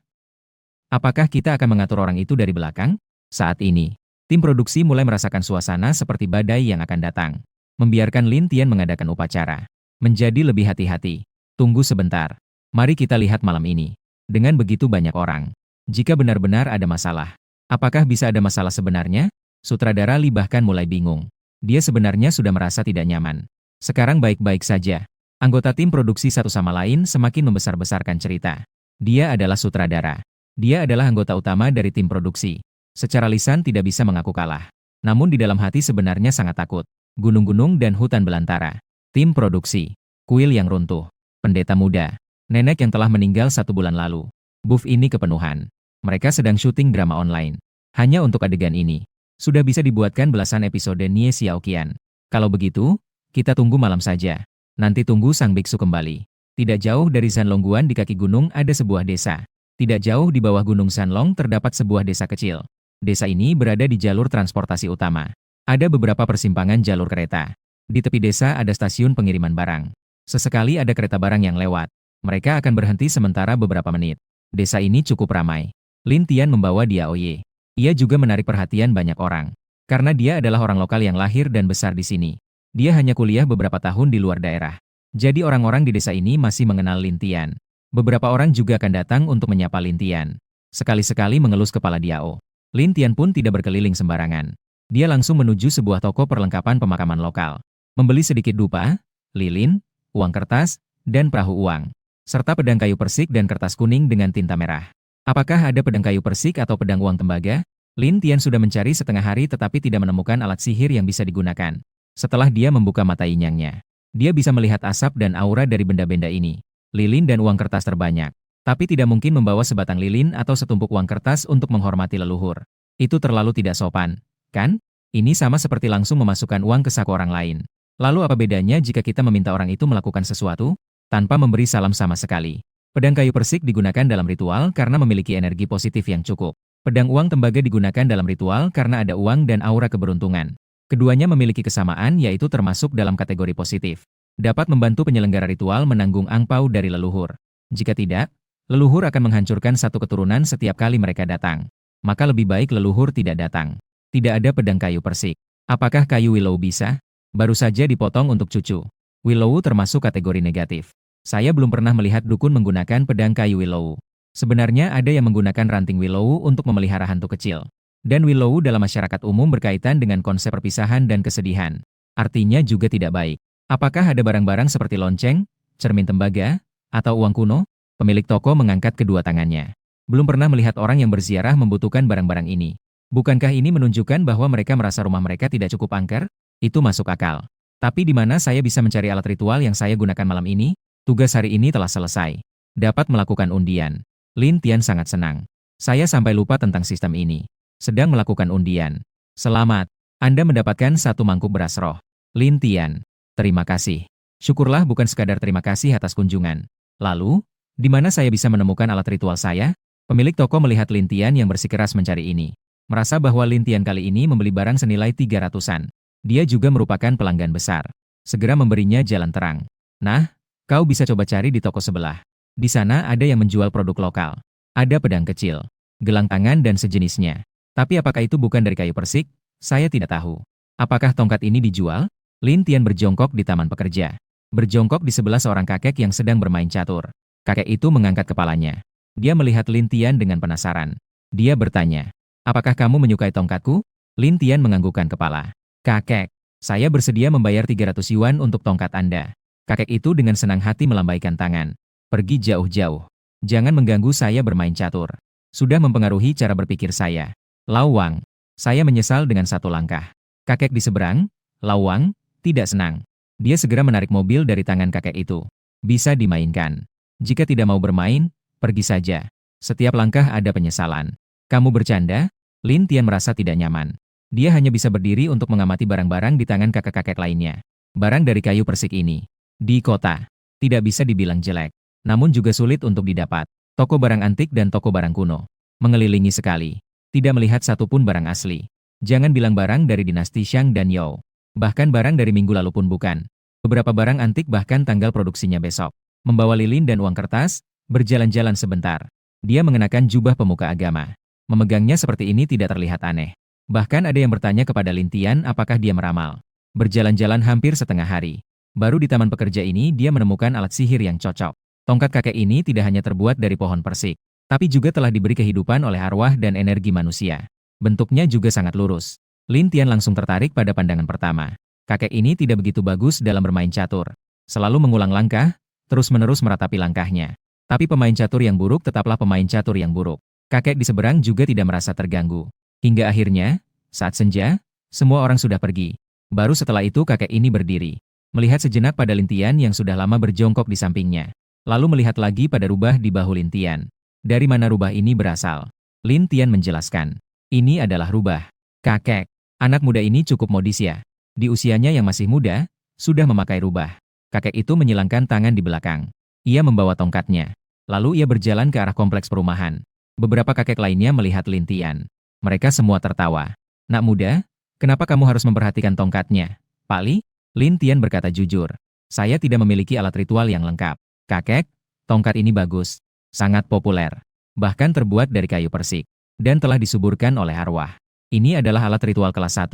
Speaker 1: Apakah kita akan mengatur orang itu dari belakang? Saat ini, Tim produksi mulai merasakan suasana seperti badai yang akan datang. Membiarkan Lin Tian mengadakan upacara. Menjadi lebih hati-hati. Tunggu sebentar. Mari kita lihat malam ini. Dengan begitu banyak orang. Jika benar-benar ada masalah. Apakah bisa ada masalah sebenarnya? Sutradara Li bahkan mulai bingung. Dia sebenarnya sudah merasa tidak nyaman. Sekarang baik-baik saja. Anggota tim produksi satu sama lain semakin membesar-besarkan cerita. Dia adalah sutradara. Dia adalah anggota utama dari tim produksi. Secara lisan tidak bisa mengaku kalah. Namun di dalam hati sebenarnya sangat takut. Gunung-gunung dan hutan belantara. Tim produksi. Kuil yang runtuh. Pendeta muda. Nenek yang telah meninggal 1 bulan lalu. Buff ini kepenuhan. Mereka sedang syuting drama online. Hanya untuk adegan ini. Sudah bisa dibuatkan belasan episode Nie Xiaoqian. Kalau begitu, kita tunggu malam saja. Nanti tunggu sang biksu kembali. Tidak jauh dari Sanlongguan di kaki gunung ada sebuah desa. Tidak jauh di bawah gunung Sanlong terdapat sebuah desa kecil. Desa ini berada di jalur transportasi utama. Ada beberapa persimpangan jalur kereta. Di tepi desa ada stasiun pengiriman barang. Sesekali ada kereta barang yang lewat. Mereka akan berhenti sementara beberapa menit. Desa ini cukup ramai. Lin Tian membawa Dia Oye. Ia juga menarik perhatian banyak orang. Karena dia adalah orang lokal yang lahir dan besar di sini. Dia hanya kuliah beberapa tahun di luar daerah. Jadi orang-orang di desa ini masih mengenal Lin Tian. Beberapa orang juga akan datang untuk menyapa Lin Tian. Sekali-sekali mengelus kepala Diao. Lin Tian pun tidak berkeliling sembarangan. Dia langsung menuju sebuah toko perlengkapan pemakaman lokal. Membeli sedikit dupa, lilin, uang kertas, dan perahu uang. Serta pedang kayu persik dan kertas kuning dengan tinta merah. Apakah ada pedang kayu persik atau pedang uang tembaga? Lin Tian sudah mencari setengah hari tetapi tidak menemukan alat sihir yang bisa digunakan. Setelah dia membuka mata inyangnya, dia bisa melihat asap dan aura dari benda-benda ini. Lilin dan uang kertas terbanyak. Tapi tidak mungkin membawa sebatang lilin atau setumpuk uang kertas untuk menghormati leluhur. Itu terlalu tidak sopan, kan? Ini sama seperti langsung memasukkan uang ke saku orang lain. Lalu apa bedanya jika kita meminta orang itu melakukan sesuatu? Tanpa memberi salam sama sekali. Pedang kayu persik digunakan dalam ritual karena memiliki energi positif yang cukup. Pedang uang tembaga digunakan dalam ritual karena ada uang dan aura keberuntungan. Keduanya memiliki kesamaan yaitu termasuk dalam kategori positif. Dapat membantu penyelenggara ritual menanggung angpau dari leluhur. Jika tidak, leluhur akan menghancurkan satu keturunan setiap kali mereka datang. Maka lebih baik leluhur tidak datang. Tidak ada pedang kayu persik. Apakah kayu willow bisa? Baru saja dipotong untuk cucu. Willow termasuk kategori negatif. Saya belum pernah melihat dukun menggunakan pedang kayu willow. Sebenarnya ada yang menggunakan ranting willow untuk memelihara hantu kecil. Dan willow dalam masyarakat umum berkaitan dengan konsep perpisahan dan kesedihan. Artinya juga tidak baik. Apakah ada barang-barang seperti lonceng, cermin tembaga, atau uang kuno? Pemilik toko mengangkat kedua tangannya. Belum pernah melihat orang yang berziarah membutuhkan barang-barang ini. Bukankah ini menunjukkan bahwa mereka merasa rumah mereka tidak cukup angker? Itu masuk akal. Tapi di mana saya bisa mencari alat ritual yang saya gunakan malam ini? Tugas hari ini telah selesai. Dapat melakukan undian. Lin Tian sangat senang. Saya sampai lupa tentang sistem ini. Sedang melakukan undian. Selamat. Anda mendapatkan 1 mangkuk beras roh. Lin Tian. Terima kasih. Syukurlah bukan sekadar terima kasih atas kunjungan. Lalu, di mana saya bisa menemukan alat ritual saya? Pemilik toko melihat Lin Tian yang bersikeras mencari ini. Merasa bahwa Lin Tian kali ini membeli barang senilai 300-an. Dia juga merupakan pelanggan besar. Segera memberinya jalan terang. Nah, kau bisa coba cari di toko sebelah. Di sana ada yang menjual produk lokal. Ada pedang kecil, gelang tangan dan sejenisnya. Tapi apakah itu bukan dari kayu persik? Saya tidak tahu. Apakah tongkat ini dijual? Lin Tian berjongkok di taman pekerja. Berjongkok di sebelah seorang kakek yang sedang bermain catur. Kakek itu mengangkat kepalanya. Dia melihat Lin Tian dengan penasaran. Dia bertanya, apakah kamu menyukai tongkatku? Lin Tian menganggukkan kepala. Kakek, saya bersedia membayar 300 yuan untuk tongkat Anda. Kakek itu dengan senang hati melambaikan tangan. Pergi jauh-jauh. Jangan mengganggu saya bermain catur. Sudah mempengaruhi cara berpikir saya. Lau Wang, saya menyesal dengan 1 langkah. Kakek di seberang, Lau Wang, tidak senang. Dia segera menarik mobil dari tangan kakek itu. Bisa dimainkan. Jika tidak mau bermain, pergi saja. Setiap langkah ada penyesalan. Kamu bercanda? Lin Tian merasa tidak nyaman. Dia hanya bisa berdiri untuk mengamati barang-barang di tangan kakek-kakek lainnya. Barang dari kayu persik ini. Di kota. Tidak bisa dibilang jelek. Namun juga sulit untuk didapat. Toko barang antik dan toko barang kuno. Mengelilingi sekali. Tidak melihat satupun barang asli. Jangan bilang barang dari dinasti Shang dan Yao. Bahkan barang dari minggu lalu pun bukan. Beberapa barang antik bahkan tanggal produksinya besok. Membawa lilin dan uang kertas, berjalan-jalan sebentar. Dia mengenakan jubah pemuka agama. Memegangnya seperti ini tidak terlihat aneh. Bahkan ada yang bertanya kepada Lin Tian apakah dia meramal. Berjalan-jalan hampir setengah hari. Baru di taman pekerja ini dia menemukan alat sihir yang cocok. Tongkat kakek ini tidak hanya terbuat dari pohon persik, tapi juga telah diberi kehidupan oleh arwah dan energi manusia. Bentuknya juga sangat lurus. Lin Tian langsung tertarik pada pandangan pertama. Kakek ini tidak begitu bagus dalam bermain catur. Selalu mengulang langkah, terus-menerus meratapi langkahnya. Tapi pemain catur yang buruk tetaplah pemain catur yang buruk. Kakek di seberang juga tidak merasa terganggu. Hingga akhirnya, saat senja, semua orang sudah pergi. Baru setelah itu kakek ini berdiri. Melihat sejenak pada Lin Tian yang sudah lama berjongkok di sampingnya. Lalu melihat lagi pada rubah di bahu Lin Tian. Dari mana rubah ini berasal? Lin Tian menjelaskan. Ini adalah rubah. Kakek, anak muda ini cukup modis ya. Di usianya yang masih muda, sudah memakai rubah. Kakek itu menyilangkan tangan di belakang. Ia membawa tongkatnya. Lalu ia berjalan ke arah kompleks perumahan. Beberapa kakek lainnya melihat Lin Tian. Mereka semua tertawa. Nak muda, kenapa kamu harus memperhatikan tongkatnya? Pak Li? Lin Tian berkata jujur. Saya tidak memiliki alat ritual yang lengkap. Kakek, tongkat ini bagus. Sangat populer. Bahkan terbuat dari kayu persik. Dan telah disuburkan oleh arwah. Ini adalah alat ritual kelas 1.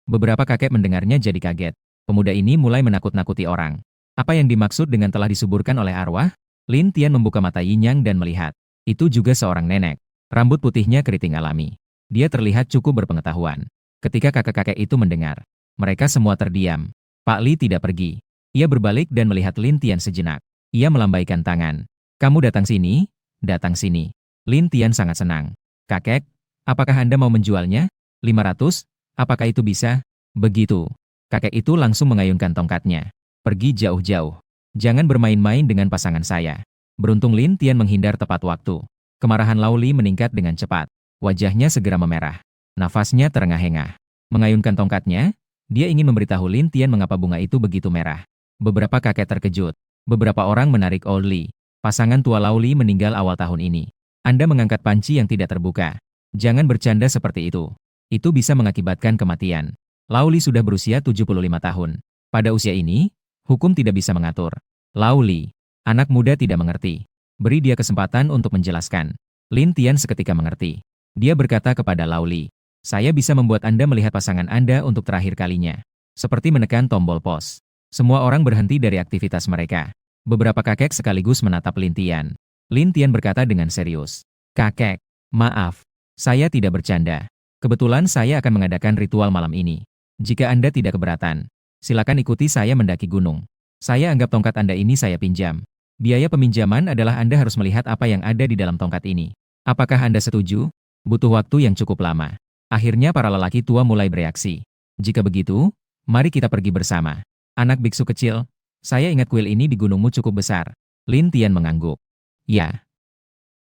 Speaker 1: Beberapa kakek mendengarnya jadi kaget. Pemuda ini mulai menakut-nakuti orang. Apa yang dimaksud dengan telah disuburkan oleh arwah? Lin Tian membuka mata Yinyang dan melihat. Itu juga seorang nenek. Rambut putihnya keriting alami. Dia terlihat cukup berpengetahuan. Ketika kakek-kakek itu mendengar, mereka semua terdiam. Pak Li tidak pergi. Ia berbalik dan melihat Lin Tian sejenak. Ia melambaikan tangan. Kamu datang sini? Datang sini. Lin Tian sangat senang. Kakek, apakah Anda mau menjualnya? 500? Apakah itu bisa? Begitu. Kakek itu langsung mengayunkan tongkatnya. Pergi jauh-jauh. Jangan bermain-main dengan pasangan saya. Beruntung Lin Tian menghindar tepat waktu. Kemarahan Lao Li meningkat dengan cepat. Wajahnya segera memerah. Nafasnya terengah-engah. Mengayunkan tongkatnya, dia ingin memberitahu Lin Tian mengapa bunga itu begitu merah. Beberapa kakek terkejut. Beberapa orang menarik Old Li. Pasangan tua Lao Li meninggal awal tahun ini. Anda mengangkat panci yang tidak terbuka. Jangan bercanda seperti itu. Itu bisa mengakibatkan kematian. Lao Li sudah berusia 75 tahun. Pada usia ini, hukum tidak bisa mengatur. Lao Li, anak muda tidak mengerti. Beri dia kesempatan untuk menjelaskan. Lin Tian seketika mengerti. Dia berkata kepada Lao Li, saya bisa membuat Anda melihat pasangan Anda untuk terakhir kalinya. Seperti menekan tombol pos. Semua orang berhenti dari aktivitas mereka. Beberapa kakek sekaligus menatap Lin Tian. Lin Tian berkata dengan serius. Kakek, maaf. Saya tidak bercanda. Kebetulan saya akan mengadakan ritual malam ini. Jika Anda tidak keberatan, silakan ikuti saya mendaki gunung. Saya anggap tongkat Anda ini saya pinjam. Biaya peminjaman adalah Anda harus melihat apa yang ada di dalam tongkat ini. Apakah Anda setuju? Butuh waktu yang cukup lama. Akhirnya para lelaki tua mulai bereaksi. Jika begitu, mari kita pergi bersama. Anak biksu kecil, saya ingat kuil ini di gunungmu cukup besar. Lin Tian mengangguk. Ya.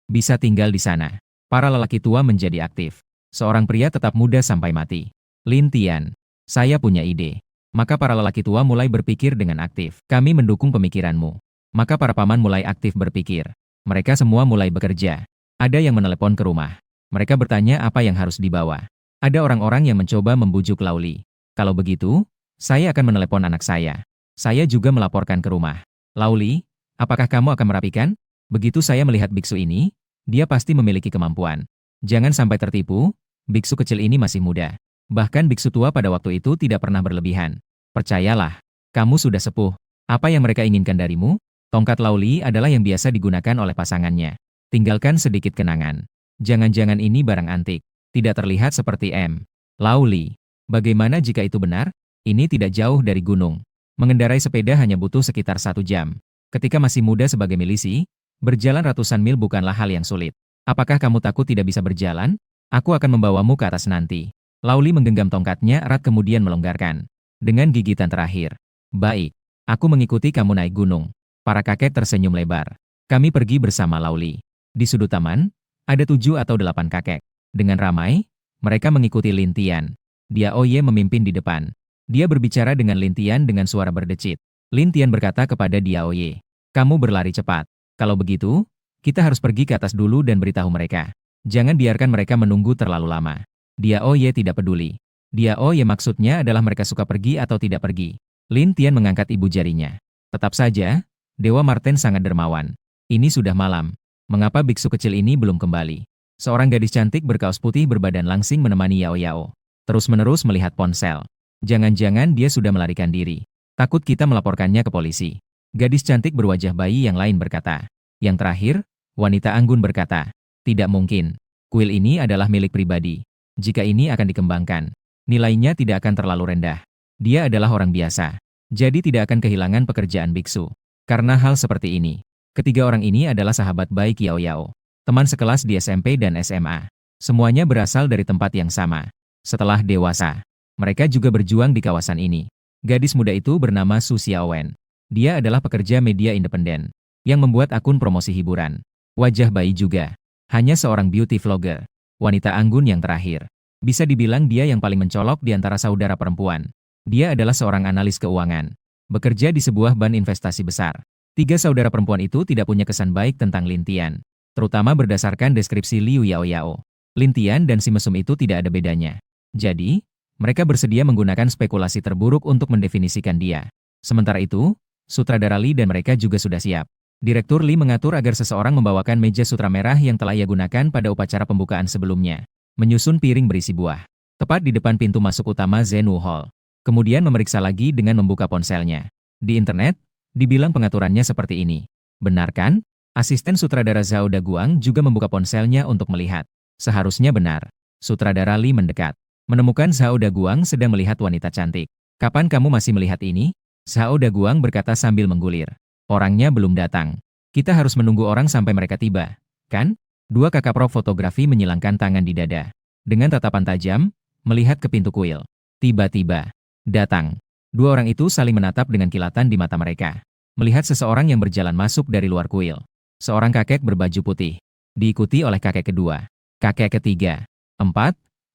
Speaker 1: Bisa tinggal di sana. Para lelaki tua menjadi aktif. Seorang pria tetap muda sampai mati. Lin Tian, saya punya ide. Maka para lelaki tua mulai berpikir dengan aktif. Kami mendukung pemikiranmu. Maka para paman mulai aktif berpikir. Mereka semua mulai bekerja. Ada yang menelepon ke rumah. Mereka bertanya apa yang harus dibawa. Ada orang-orang yang mencoba membujuk Lao Li. Kalau begitu, saya akan menelepon anak saya. Saya juga melaporkan ke rumah. Lao Li, apakah kamu akan merapikan? Begitu saya melihat biksu ini, dia pasti memiliki kemampuan. Jangan sampai tertipu. Biksu kecil ini masih muda. Bahkan biksu tua pada waktu itu tidak pernah berlebihan. Percayalah, kamu sudah sepuh. Apa yang mereka inginkan darimu? Tongkat Lao Li adalah yang biasa digunakan oleh pasangannya. Tinggalkan sedikit kenangan. Jangan-jangan ini barang antik. Tidak terlihat seperti M. Lao Li. Bagaimana jika itu benar? Ini tidak jauh dari gunung. Mengendarai sepeda hanya butuh sekitar 1 jam. Ketika masih muda sebagai milisi, berjalan ratusan mil bukanlah hal yang sulit. Apakah kamu takut tidak bisa berjalan? Aku akan membawamu ke atas nanti. Lao Li menggenggam tongkatnya erat kemudian melonggarkan. Dengan gigitan terakhir. Baik, aku mengikuti kamu naik gunung. Para kakek tersenyum lebar. Kami pergi bersama Lao Li. Di sudut taman, ada 7 atau 8 kakek. Dengan ramai, mereka mengikuti Lin Tian. Dia Oye memimpin di depan. Dia berbicara dengan Lin Tian dengan suara berdecit. Lin Tian berkata kepada Dia Oye, kamu berlari cepat. Kalau begitu, kita harus pergi ke atas dulu dan beritahu mereka. Jangan biarkan mereka menunggu terlalu lama. Dia Oye tidak peduli. Dia Oye maksudnya adalah mereka suka pergi atau tidak pergi. Lin Tian mengangkat ibu jarinya. Tetap saja, Dewa Marten sangat dermawan. Ini sudah malam. Mengapa biksu kecil ini belum kembali? Seorang gadis cantik berkaos putih berbadan langsing menemani Yao Yao. terus-menerus melihat ponsel. Jangan-jangan dia sudah melarikan diri. Takut kita melaporkannya ke polisi. Gadis cantik berwajah bayi yang lain berkata. Yang terakhir, wanita anggun berkata, tidak mungkin. Kuil ini adalah milik pribadi. Jika ini akan dikembangkan, nilainya tidak akan terlalu rendah. Dia adalah orang biasa. Jadi tidak akan kehilangan pekerjaan biksu. Karena hal seperti ini. Ketiga orang ini adalah sahabat baik Yao Yao. Teman sekelas di SMP dan SMA. Semuanya berasal dari tempat yang sama. Setelah dewasa, mereka juga berjuang di kawasan ini. Gadis muda itu bernama Su Xiaowen. Dia adalah pekerja media independen yang membuat akun promosi hiburan. Wajah bayi juga. Hanya seorang beauty vlogger. Wanita anggun yang terakhir. Bisa dibilang dia yang paling mencolok di antara saudara perempuan. Dia adalah seorang analis keuangan. Bekerja di sebuah bank investasi besar. Tiga saudara perempuan itu tidak punya kesan baik tentang Lin Tian. Terutama berdasarkan deskripsi Liu Yao Yao. Lin Tian dan si mesum itu tidak ada bedanya. Jadi, mereka bersedia menggunakan spekulasi terburuk untuk mendefinisikan dia. Sementara itu, sutradara Li dan mereka juga sudah siap. Direktur Li mengatur agar seseorang membawakan meja sutra merah yang telah ia gunakan pada upacara pembukaan sebelumnya. Menyusun piring berisi buah. Tepat di depan pintu masuk utama Zhenwu Hall. Kemudian memeriksa lagi dengan membuka ponselnya. Di internet, dibilang pengaturannya seperti ini. Benar kan? Asisten sutradara Zhao Daguang juga membuka ponselnya untuk melihat. Seharusnya benar. Sutradara Li mendekat. Menemukan Zhao Daguang sedang melihat wanita cantik. Kapan kamu masih melihat ini? Zhao Daguang berkata sambil menggulir. Orangnya belum datang. Kita harus menunggu orang sampai mereka tiba. Kan? Dua kakak prof fotografi menyilangkan tangan di dada. Dengan tatapan tajam, melihat ke pintu kuil. Tiba-tiba, datang. Dua orang itu saling menatap dengan kilatan di mata mereka. Melihat seseorang yang berjalan masuk dari luar kuil. Seorang kakek berbaju putih. Diikuti oleh kakek kedua. Kakek ketiga. 4,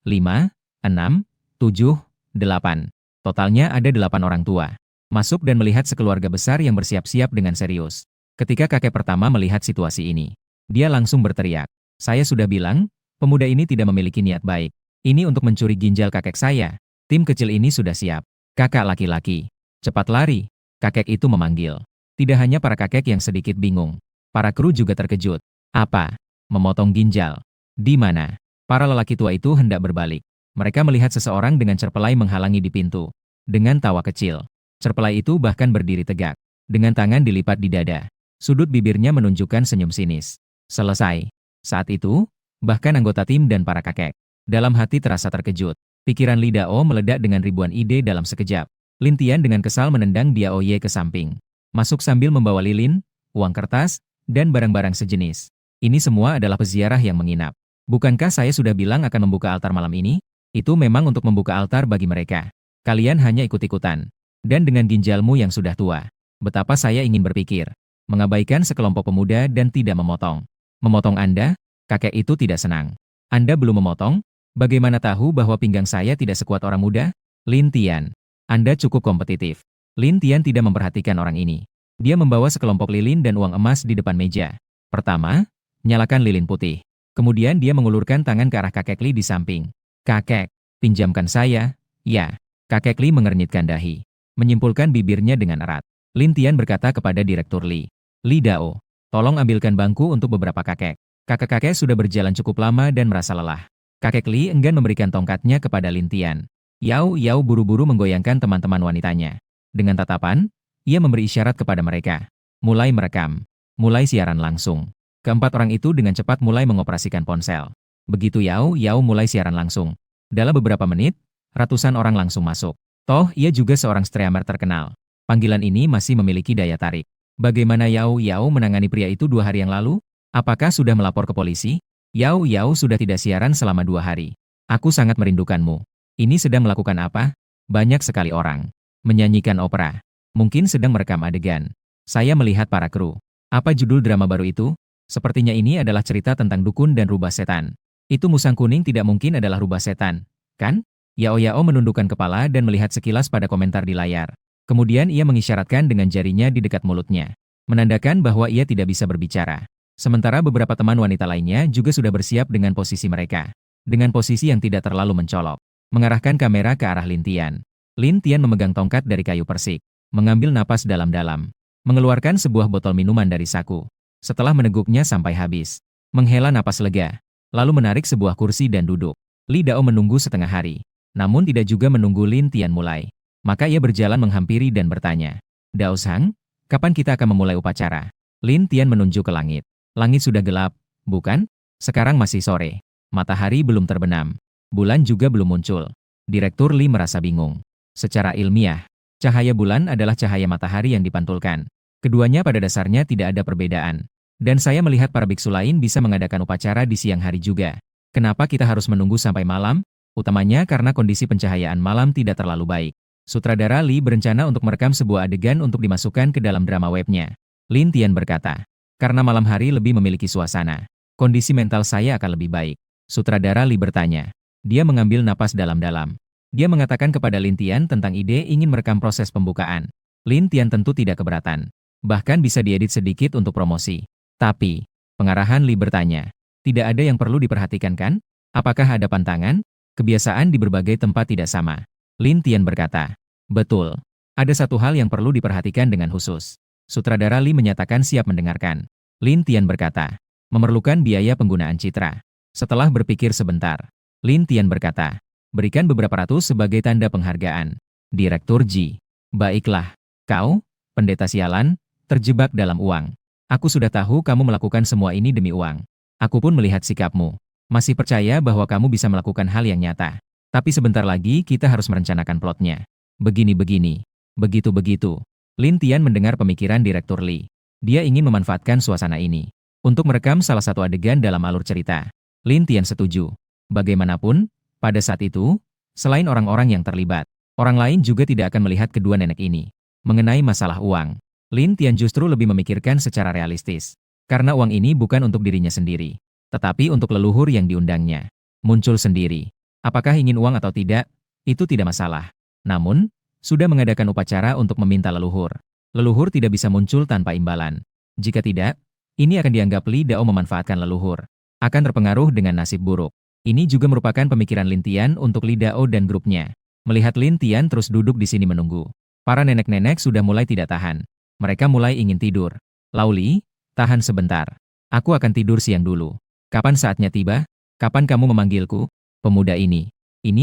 Speaker 1: 5, 6, 7, 8. Totalnya ada 8 orang tua. Masuk dan melihat sekeluarga besar yang bersiap-siap dengan serius. Ketika kakek pertama melihat situasi ini, dia langsung berteriak. Saya sudah bilang, pemuda ini tidak memiliki niat baik. Ini untuk mencuri ginjal kakek saya. Tim kecil ini sudah siap. Kakak laki-laki, cepat lari. Kakek itu memanggil. Tidak hanya para kakek yang sedikit bingung. Para kru juga terkejut. Apa? Memotong ginjal? Di mana? Para lelaki tua itu hendak berbalik. Mereka melihat seseorang dengan cerpelai menghalangi di pintu. Dengan tawa kecil. Cerpelai itu bahkan berdiri tegak. Dengan tangan dilipat di dada. Sudut bibirnya menunjukkan senyum sinis. Selesai. Saat itu, bahkan anggota tim dan para kakek. Dalam hati terasa terkejut. Pikiran Li Dao meledak dengan ribuan ide dalam sekejap. Lin Tian dengan kesal menendang Biao Ye ke samping. Masuk sambil membawa lilin, uang kertas, dan barang-barang sejenis. Ini semua adalah peziarah yang menginap. Bukankah saya sudah bilang akan membuka altar malam ini? Itu memang untuk membuka altar bagi mereka. Kalian hanya ikut-ikutan. Dan dengan ginjalmu yang sudah tua. Betapa saya ingin berpikir. Mengabaikan sekelompok pemuda dan tidak memotong. Memotong Anda? Kakek itu tidak senang. Anda belum memotong? Bagaimana tahu bahwa pinggang saya tidak sekuat orang muda? Lin Tian. Anda cukup kompetitif. Lin Tian tidak memperhatikan orang ini. Dia membawa sekelompok lilin dan uang emas di depan meja. Pertama, nyalakan lilin putih. Kemudian dia mengulurkan tangan ke arah kakek Li di samping. Kakek, pinjamkan saya. Ya. Kakek Li mengernyitkan dahi. Menyimpulkan bibirnya dengan erat. Lin Tian berkata kepada Direktur Li. Li Dao, tolong ambilkan bangku untuk beberapa kakek. Kakek-kakek sudah berjalan cukup lama dan merasa lelah. Kakek Li enggan memberikan tongkatnya kepada Lin Tian. Yao Yao buru-buru menggoyangkan teman-teman wanitanya. Dengan tatapan, ia memberi isyarat kepada mereka. Mulai merekam. Mulai siaran langsung. Keempat orang itu dengan cepat mulai mengoperasikan ponsel. Begitu Yao Yao mulai siaran langsung. Dalam beberapa menit, ratusan orang langsung masuk. Toh, ia juga seorang streamer terkenal. Panggilan ini masih memiliki daya tarik. Bagaimana Yao Yao menangani pria itu 2 hari yang lalu? Apakah sudah melapor ke polisi? Yao Yao sudah tidak siaran selama 2 hari. Aku sangat merindukanmu. Ini sedang melakukan apa? Banyak sekali orang. Menyanyikan opera. Mungkin sedang merekam adegan. Saya melihat para kru. Apa judul drama baru itu? Sepertinya ini adalah cerita tentang dukun dan rubah setan. Itu musang kuning tidak mungkin adalah rubah setan, kan? Yao Yao menundukkan kepala dan melihat sekilas pada komentar di layar. Kemudian ia mengisyaratkan dengan jarinya di dekat mulutnya. Menandakan bahwa ia tidak bisa berbicara. Sementara beberapa teman wanita lainnya juga sudah bersiap dengan posisi mereka. Dengan posisi yang tidak terlalu mencolok. Mengarahkan kamera ke arah Lin Tian. Lin Tian memegang tongkat dari kayu persik. Mengambil napas dalam-dalam. Mengeluarkan sebuah botol minuman dari saku. Setelah meneguknya sampai habis. Menghela napas lega. Lalu menarik sebuah kursi dan duduk. Li Dao menunggu setengah hari. namun tidak juga menunggu Lin Tian mulai. Maka ia berjalan menghampiri dan bertanya, "Dao Sang, kapan kita akan memulai upacara?" Lin Tian menunjuk ke langit. "Langit sudah gelap, bukan? Sekarang masih sore. Matahari belum terbenam. Bulan juga belum muncul." Direktur Li merasa bingung. Secara ilmiah, cahaya bulan adalah cahaya matahari yang dipantulkan. Keduanya pada dasarnya tidak ada perbedaan. Dan saya melihat para biksu lain bisa mengadakan upacara di siang hari juga. Kenapa kita harus menunggu sampai malam? Utamanya karena kondisi pencahayaan malam tidak terlalu baik. Sutradara Li berencana untuk merekam sebuah adegan untuk dimasukkan ke dalam drama webnya. Lin Tian berkata, "Karena malam hari lebih memiliki suasana, kondisi mental saya akan lebih baik." Sutradara Li bertanya. Dia mengambil napas dalam-dalam. Dia mengatakan kepada Lin Tian tentang ide ingin merekam proses pembukaan. Lin Tian tentu tidak keberatan. Bahkan bisa diedit sedikit untuk promosi. Tapi, pengarahan Li bertanya, "Tidak ada yang perlu diperhatikan kan? Apakah ada pantangan? Kebiasaan di berbagai tempat tidak sama." Lin Tian berkata, "Betul. Ada satu hal yang perlu diperhatikan dengan khusus." Sutradara Li menyatakan siap mendengarkan. Lin Tian berkata, "Memerlukan biaya penggunaan citra." Setelah berpikir sebentar, Lin Tian berkata, "Berikan beberapa ratus sebagai tanda penghargaan." Direktur Ji, "Baiklah. Kau, pendeta sialan, terjebak dalam uang. Aku sudah tahu kamu melakukan semua ini demi uang. Aku pun melihat sikapmu. Masih percaya bahwa kamu bisa melakukan hal yang nyata. Tapi sebentar lagi kita harus merencanakan plotnya. Begini-begini. Begitu-begitu." Lin Tian mendengar pemikiran Direktur Li. Dia ingin memanfaatkan suasana ini untuk merekam salah satu adegan dalam alur cerita. Lin Tian setuju. Bagaimanapun, pada saat itu, selain orang-orang yang terlibat, orang lain juga tidak akan melihat kedua nenek ini. Mengenai masalah uang, Lin Tian justru lebih memikirkan secara realistis. Karena uang ini bukan untuk dirinya sendiri, tetapi untuk leluhur yang diundangnya. Muncul sendiri. Apakah ingin uang atau tidak, itu tidak masalah. Namun, sudah mengadakan upacara untuk meminta leluhur. Leluhur tidak bisa muncul tanpa imbalan. Jika tidak, ini akan dianggap Li Dao memanfaatkan leluhur. Akan terpengaruh dengan nasib buruk. Ini juga merupakan pemikiran Lin Tian untuk Li Dao dan grupnya. Melihat Lin Tian terus duduk di sini menunggu, para nenek-nenek sudah mulai tidak tahan. Mereka mulai ingin tidur. "Lauli, tahan sebentar. Aku akan tidur siang dulu. Kapan saatnya tiba? Kapan kamu memanggilku?" Pemuda ini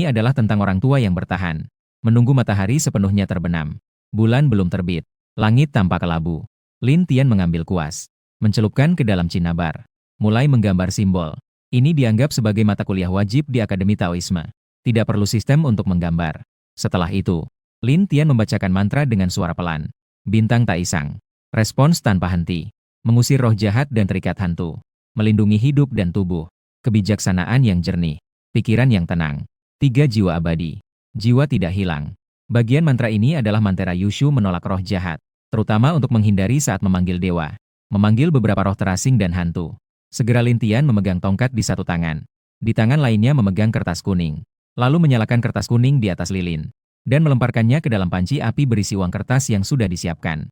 Speaker 1: adalah tentang orang tua yang bertahan. Menunggu matahari sepenuhnya terbenam. Bulan belum terbit. Langit tampak kelabu. Lin Tian mengambil kuas, mencelupkan ke dalam cinnabar, mulai menggambar simbol. Ini dianggap sebagai mata kuliah wajib di Akademi Taoisme. Tidak perlu sistem untuk menggambar. Setelah itu, Lin Tian membacakan mantra dengan suara pelan. Bintang Taisang. Respons tanpa henti. Mengusir roh jahat dan terikat hantu. Melindungi hidup dan tubuh. Kebijaksanaan yang jernih. Pikiran yang tenang. 3 jiwa abadi. Jiwa tidak hilang. Bagian mantra ini adalah mantra Yushu menolak roh jahat. Terutama untuk menghindari saat memanggil dewa. Memanggil beberapa roh terasing dan hantu. Segera Lin Tian memegang tongkat di satu tangan. Di tangan lainnya memegang kertas kuning. Lalu menyalakan kertas kuning di atas lilin. Dan melemparkannya ke dalam panci api berisi uang kertas yang sudah disiapkan.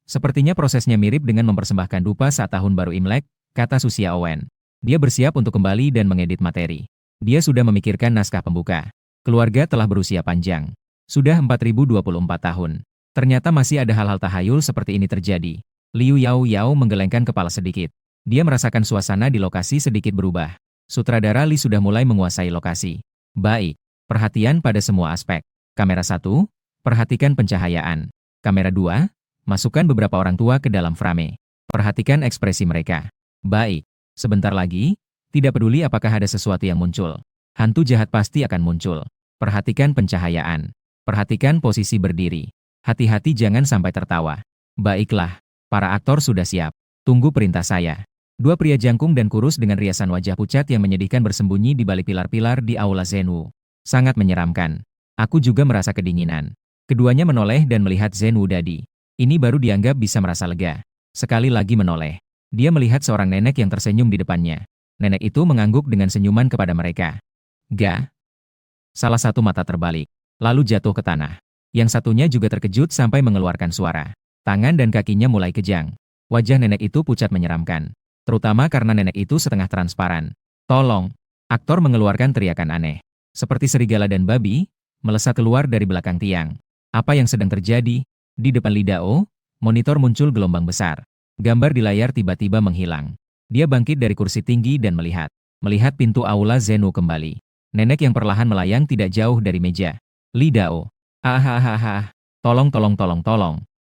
Speaker 1: Sepertinya prosesnya mirip dengan mempersembahkan dupa saat tahun baru Imlek, kata Susia Owen. Dia bersiap untuk kembali dan mengedit materi. Dia sudah memikirkan naskah pembuka. Keluarga telah berusia panjang. Sudah 4024 tahun. Ternyata masih ada hal-hal tahayul seperti ini terjadi. Liu Yao Yao menggelengkan kepala sedikit. Dia merasakan suasana di lokasi sedikit berubah. Sutradara Li sudah mulai menguasai lokasi. Baik, perhatian pada semua aspek. Kamera 1, perhatikan pencahayaan. Kamera 2, masukkan beberapa orang tua ke dalam frame. Perhatikan ekspresi mereka. Baik, sebentar lagi, tidak peduli apakah ada sesuatu yang muncul. Hantu jahat pasti akan muncul. Perhatikan pencahayaan. Perhatikan posisi berdiri. Hati-hati jangan sampai tertawa. Baiklah, para aktor sudah siap. Tunggu perintah saya. 2 pria jangkung dan kurus dengan riasan wajah pucat yang menyedihkan bersembunyi di balik pilar-pilar di Aula Zhenwu. Sangat menyeramkan. Aku juga merasa kedinginan. Keduanya menoleh dan melihat Zhenwu Dadi. Ini baru dianggap bisa merasa lega. Sekali lagi menoleh. Dia melihat seorang nenek yang tersenyum di depannya. Nenek itu mengangguk dengan senyuman kepada mereka. Ga. Salah satu mata terbalik, lalu jatuh ke tanah. Yang satunya juga terkejut sampai mengeluarkan suara. Tangan dan kakinya mulai kejang. Wajah nenek itu pucat menyeramkan. Terutama karena nenek itu setengah transparan. Tolong! Aktor mengeluarkan teriakan aneh. Seperti serigala dan babi, melesat keluar dari belakang tiang. Apa yang sedang terjadi? Di depan Li Dao, monitor muncul gelombang besar. Gambar di layar tiba-tiba menghilang. Dia bangkit dari kursi tinggi dan melihat pintu aula Zhenwu kembali. Nenek yang perlahan melayang tidak jauh dari meja. Li Dao. Ah. Tolong.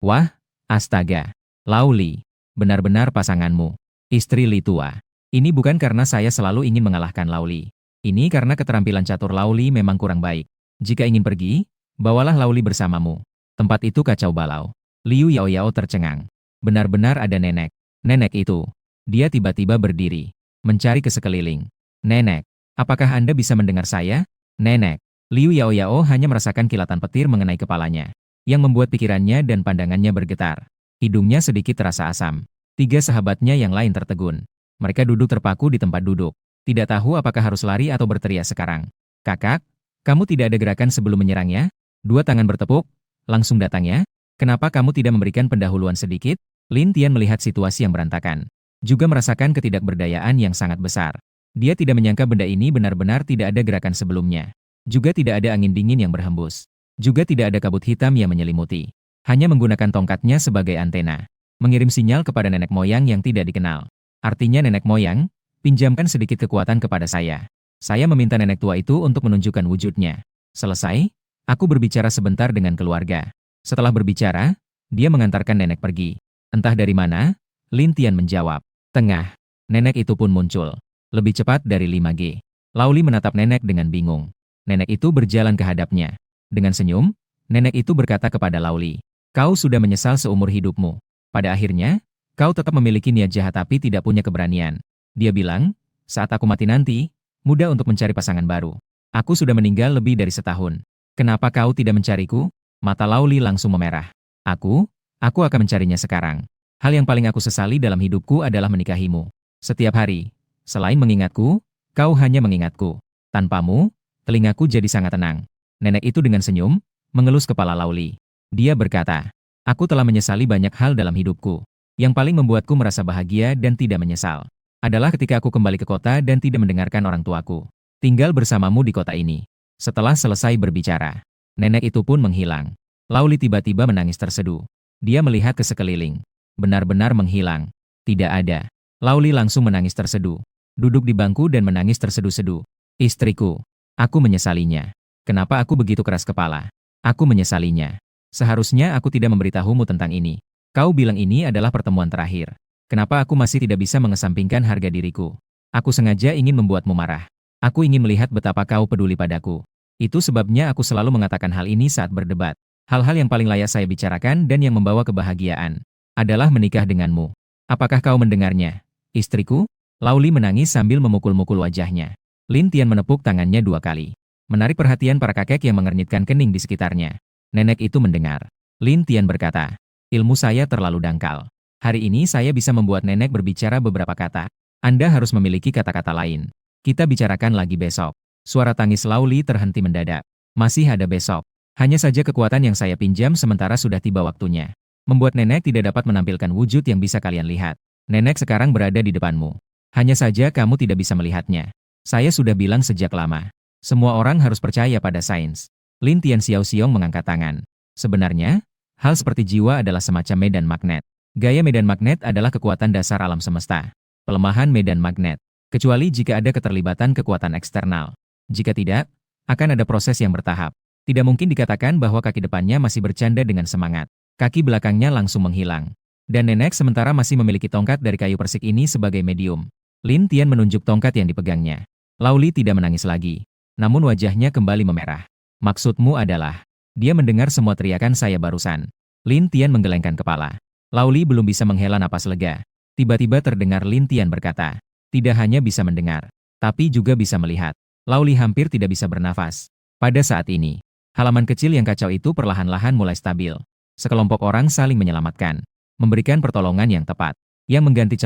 Speaker 1: Wah, astaga. Lau Li. Benar-benar pasanganmu. Istri Li tua. Ini bukan karena saya selalu ingin mengalahkan Lau Li. Ini karena keterampilan catur Lau Li memang kurang baik. Jika ingin pergi, bawalah Lau Li bersamamu. Tempat itu kacau balau. Liu Yaoyao tercengang. Benar-benar ada nenek. Nenek itu. Dia tiba-tiba berdiri. Mencari ke sekeliling. Nenek, apakah Anda bisa mendengar saya? Nenek. Liu Yaoyao hanya merasakan kilatan petir mengenai kepalanya, yang membuat pikirannya dan pandangannya bergetar. Hidungnya sedikit terasa asam. 3 sahabatnya yang lain tertegun. Mereka duduk terpaku di tempat duduk. Tidak tahu apakah harus lari atau berteriak sekarang. Kakak, kamu tidak ada gerakan sebelum menyerangnya? 2 tangan bertepuk. Langsung datang ya? Kenapa kamu tidak memberikan pendahuluan sedikit? Lin Tian melihat situasi yang berantakan. Juga merasakan ketidakberdayaan yang sangat besar. Dia tidak menyangka benda ini benar-benar tidak ada gerakan sebelumnya. Juga tidak ada angin dingin yang berhembus. Juga tidak ada kabut hitam yang menyelimuti. Hanya menggunakan tongkatnya sebagai antena. Mengirim sinyal kepada nenek moyang yang tidak dikenal. Artinya nenek moyang, pinjamkan sedikit kekuatan kepada saya. Saya meminta nenek tua itu untuk menunjukkan wujudnya. Selesai, aku berbicara sebentar dengan keluarga. Setelah berbicara, dia mengantarkan nenek pergi. Entah dari mana, Lin Tian menjawab. Tengah, nenek itu pun muncul. Lebih cepat dari 5G. Lau Li menatap nenek dengan bingung. Nenek itu berjalan ke hadapnya. Dengan senyum, nenek itu berkata kepada Lau Li, kau sudah menyesal seumur hidupmu. Pada akhirnya, kau tetap memiliki niat jahat tapi tidak punya keberanian. Dia bilang, saat aku mati nanti, mudah untuk mencari pasangan baru. Aku sudah meninggal lebih dari setahun. Kenapa kau tidak mencariku? Mata Lau Li langsung memerah. Aku akan mencarinya sekarang. Hal yang paling aku sesali dalam hidupku adalah menikahimu. Setiap hari, selain mengingatku, kau hanya mengingatku. Tanpamu, telingaku jadi sangat tenang. Nenek itu dengan senyum, mengelus kepala Lau Li. Dia berkata, aku telah menyesali banyak hal dalam hidupku. Yang paling membuatku merasa bahagia dan tidak menyesal adalah ketika aku kembali ke kota dan tidak mendengarkan orang tuaku. Tinggal bersamamu di kota ini. Setelah selesai berbicara, nenek itu pun menghilang. Lau Li tiba-tiba menangis terseduh. Dia melihat ke sekeliling. Benar-benar menghilang. Tidak ada. Lau Li langsung menangis terseduh. Duduk di bangku dan menangis terseduh-seduh. Istriku. Aku menyesalinya. Kenapa aku begitu keras kepala? Aku menyesalinya. Seharusnya aku tidak memberitahumu tentang ini. Kau bilang ini adalah pertemuan terakhir. Kenapa aku masih tidak bisa mengesampingkan harga diriku? Aku sengaja ingin membuatmu marah. Aku ingin melihat betapa kau peduli padaku. Itu sebabnya aku selalu mengatakan hal ini saat berdebat. Hal-hal yang paling layak saya bicarakan dan yang membawa kebahagiaan adalah menikah denganmu. Apakah kau mendengarnya? Istriku? Lau Li menangis sambil memukul-mukul wajahnya. Lin Tian menepuk tangannya 2 kali. Menarik perhatian para kakek yang mengernyitkan kening di sekitarnya. Nenek itu mendengar. Lin Tian berkata, ilmu saya terlalu dangkal. Hari ini saya bisa membuat nenek berbicara beberapa kata. Anda harus memiliki kata-kata lain. Kita bicarakan lagi besok. Suara tangis Lau Li terhenti mendadak. Masih ada besok. Hanya saja kekuatan yang saya pinjam sementara sudah tiba waktunya. Membuat nenek tidak dapat menampilkan wujud yang bisa kalian lihat. Nenek sekarang berada di depanmu. Hanya saja kamu tidak bisa melihatnya. Saya sudah bilang sejak lama. Semua orang harus percaya pada sains. Lin Tian Xiaoxiong mengangkat tangan. Sebenarnya, hal seperti jiwa adalah semacam medan magnet. Gaya medan magnet adalah kekuatan dasar alam semesta. Pelemahan medan magnet. Kecuali jika ada keterlibatan kekuatan eksternal. Jika tidak, akan ada proses yang bertahap. Tidak mungkin dikatakan bahwa kaki depannya masih bercanda dengan semangat. Kaki belakangnya langsung menghilang. Dan nenek sementara masih memiliki tongkat dari kayu persik ini sebagai medium. Lin Tian menunjuk tongkat yang dipegangnya. Lau Li tidak menangis lagi. Namun wajahnya kembali memerah. Maksudmu adalah, dia mendengar semua teriakan saya barusan. Lin Tian menggelengkan kepala. Lau Li belum bisa menghela napas lega. Tiba-tiba terdengar Lin Tian berkata, tidak hanya bisa mendengar, tapi juga bisa melihat. Lau Li hampir tidak bisa bernafas. Pada saat ini, halaman kecil yang kacau itu perlahan-lahan mulai stabil. Sekelompok orang saling menyelamatkan, memberikan pertolongan yang tepat. Yang mengganti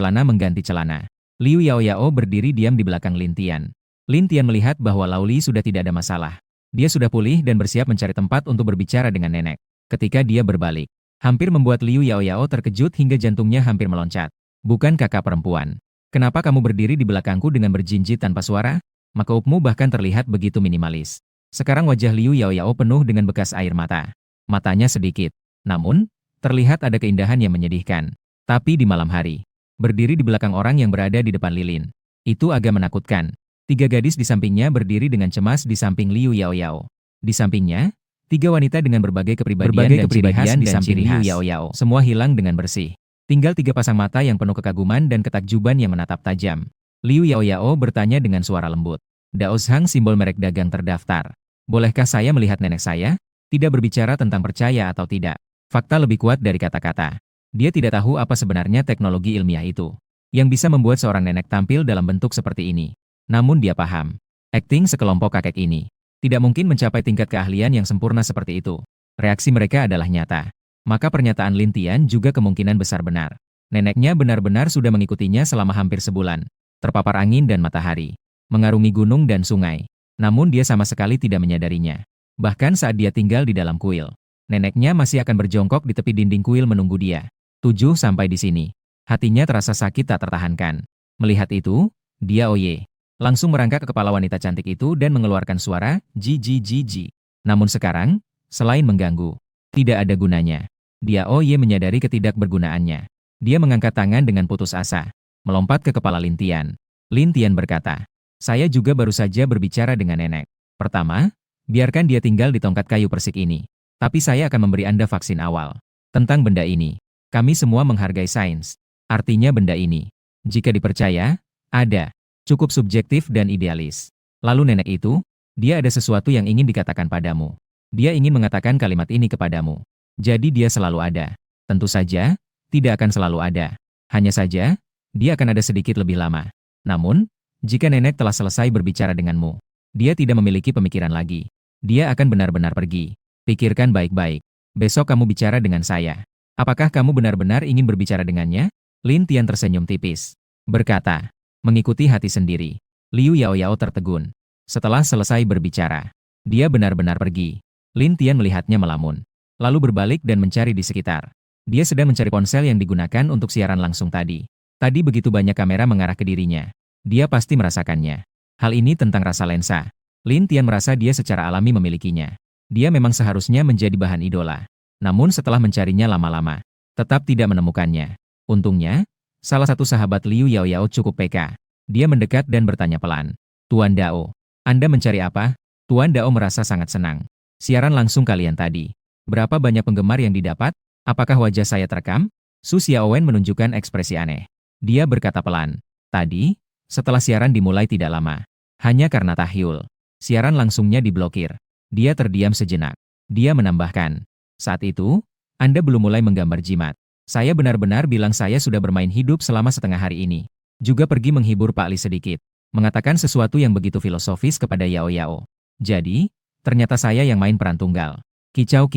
Speaker 1: celana. Liu Yaoyao berdiri diam di belakang Lin Tian. Lin Tian melihat bahwa Lau Li sudah tidak ada masalah. Dia sudah pulih dan bersiap mencari tempat untuk berbicara dengan nenek. Ketika dia berbalik, hampir membuat Liu Yaoyao terkejut hingga jantungnya hampir meloncat. Bukan kakak perempuan. Kenapa kamu berdiri di belakangku dengan berjinjit tanpa suara? Makeupmu bahkan terlihat begitu minimalis. Sekarang wajah Liu Yaoyao penuh dengan bekas air mata. Matanya sedikit. Namun, terlihat ada keindahan yang menyedihkan. Tapi di malam hari, berdiri di belakang orang yang berada di depan lilin. Itu agak menakutkan. Tiga gadis di sampingnya berdiri dengan cemas di samping Liu Yaoyao. Di sampingnya, tiga wanita dengan berbagai kepribadian dan ciri khas di samping Liu Yaoyao. Semua hilang dengan bersih. Tinggal tiga pasang mata yang penuh kekaguman dan ketakjuban yang menatap tajam. Liu Yaoyao bertanya dengan suara lembut. Daoshang, simbol merek dagang terdaftar. Bolehkah saya melihat nenek saya? Tidak berbicara tentang percaya atau tidak. Fakta lebih kuat dari kata-kata. Dia tidak tahu apa sebenarnya teknologi ilmiah itu yang bisa membuat seorang nenek tampil dalam bentuk seperti ini. Namun dia paham, akting sekelompok kakek ini tidak mungkin mencapai tingkat keahlian yang sempurna seperti itu. Reaksi mereka adalah nyata. Maka pernyataan Lin Tian juga kemungkinan besar benar. Neneknya benar-benar sudah mengikutinya selama hampir sebulan. Terpapar angin dan matahari, mengarungi gunung dan sungai. Namun dia sama sekali tidak menyadarinya. Bahkan saat dia tinggal di dalam kuil, neneknya masih akan berjongkok di tepi dinding kuil menunggu dia. 7 sampai di sini. Hatinya terasa sakit tak tertahankan. Melihat itu, dia langsung merangkak ke kepala wanita cantik itu dan mengeluarkan suara, ji. Namun sekarang, selain mengganggu, tidak ada gunanya. Dia menyadari ketidakbergunaannya. Dia mengangkat tangan dengan putus asa, melompat ke kepala Lin Tian. Lin Tian berkata, saya juga baru saja berbicara dengan nenek. Pertama, biarkan dia tinggal di tongkat kayu persik ini. Tapi saya akan memberi Anda vaksin awal. Tentang benda ini, kami semua menghargai sains. Artinya benda ini, jika dipercaya, ada. Cukup subjektif dan idealis. Lalu nenek itu, dia ada sesuatu yang ingin dikatakan padamu. Dia ingin mengatakan kalimat ini kepadamu. Jadi dia selalu ada. Tentu saja, tidak akan selalu ada. Hanya saja, dia akan ada sedikit lebih lama. Namun, jika nenek telah selesai berbicara denganmu, dia tidak memiliki pemikiran lagi. Dia akan benar-benar pergi. Pikirkan baik-baik. Besok kamu bicara dengan saya. Apakah kamu benar-benar ingin berbicara dengannya? Lin Tian tersenyum tipis. Berkata, mengikuti hati sendiri. Liu Yaoyao tertegun. Setelah selesai berbicara, dia benar-benar pergi. Lin Tian melihatnya melamun, lalu berbalik dan mencari di sekitar. Dia sedang mencari ponsel yang digunakan untuk siaran langsung tadi. Tadi begitu banyak kamera mengarah ke dirinya. Dia pasti merasakannya. Hal ini tentang rasa lensa. Lin Tian merasa dia secara alami memilikinya. Dia memang seharusnya menjadi bahan idola. Namun setelah mencarinya lama-lama, tetap tidak menemukannya. Untungnya, salah satu sahabat Liu Yaoyao cukup peka. Dia mendekat dan bertanya pelan. Tuan Dao, Anda mencari apa? Tuan Dao merasa sangat senang. Siaran langsung kalian tadi. Berapa banyak penggemar yang didapat? Apakah wajah saya terekam? Su Xiaowen menunjukkan ekspresi aneh. Dia berkata pelan. Tadi, setelah siaran dimulai tidak lama. Hanya karena tahyul, siaran langsungnya diblokir. Dia terdiam sejenak. Dia menambahkan. Saat itu, Anda belum mulai menggambar jimat. Saya benar-benar bilang saya sudah bermain hidup selama setengah hari ini. Juga pergi menghibur Pak Li sedikit. Mengatakan sesuatu yang begitu filosofis kepada Yao Yao. Jadi, ternyata saya yang main peran tunggal. Kicau.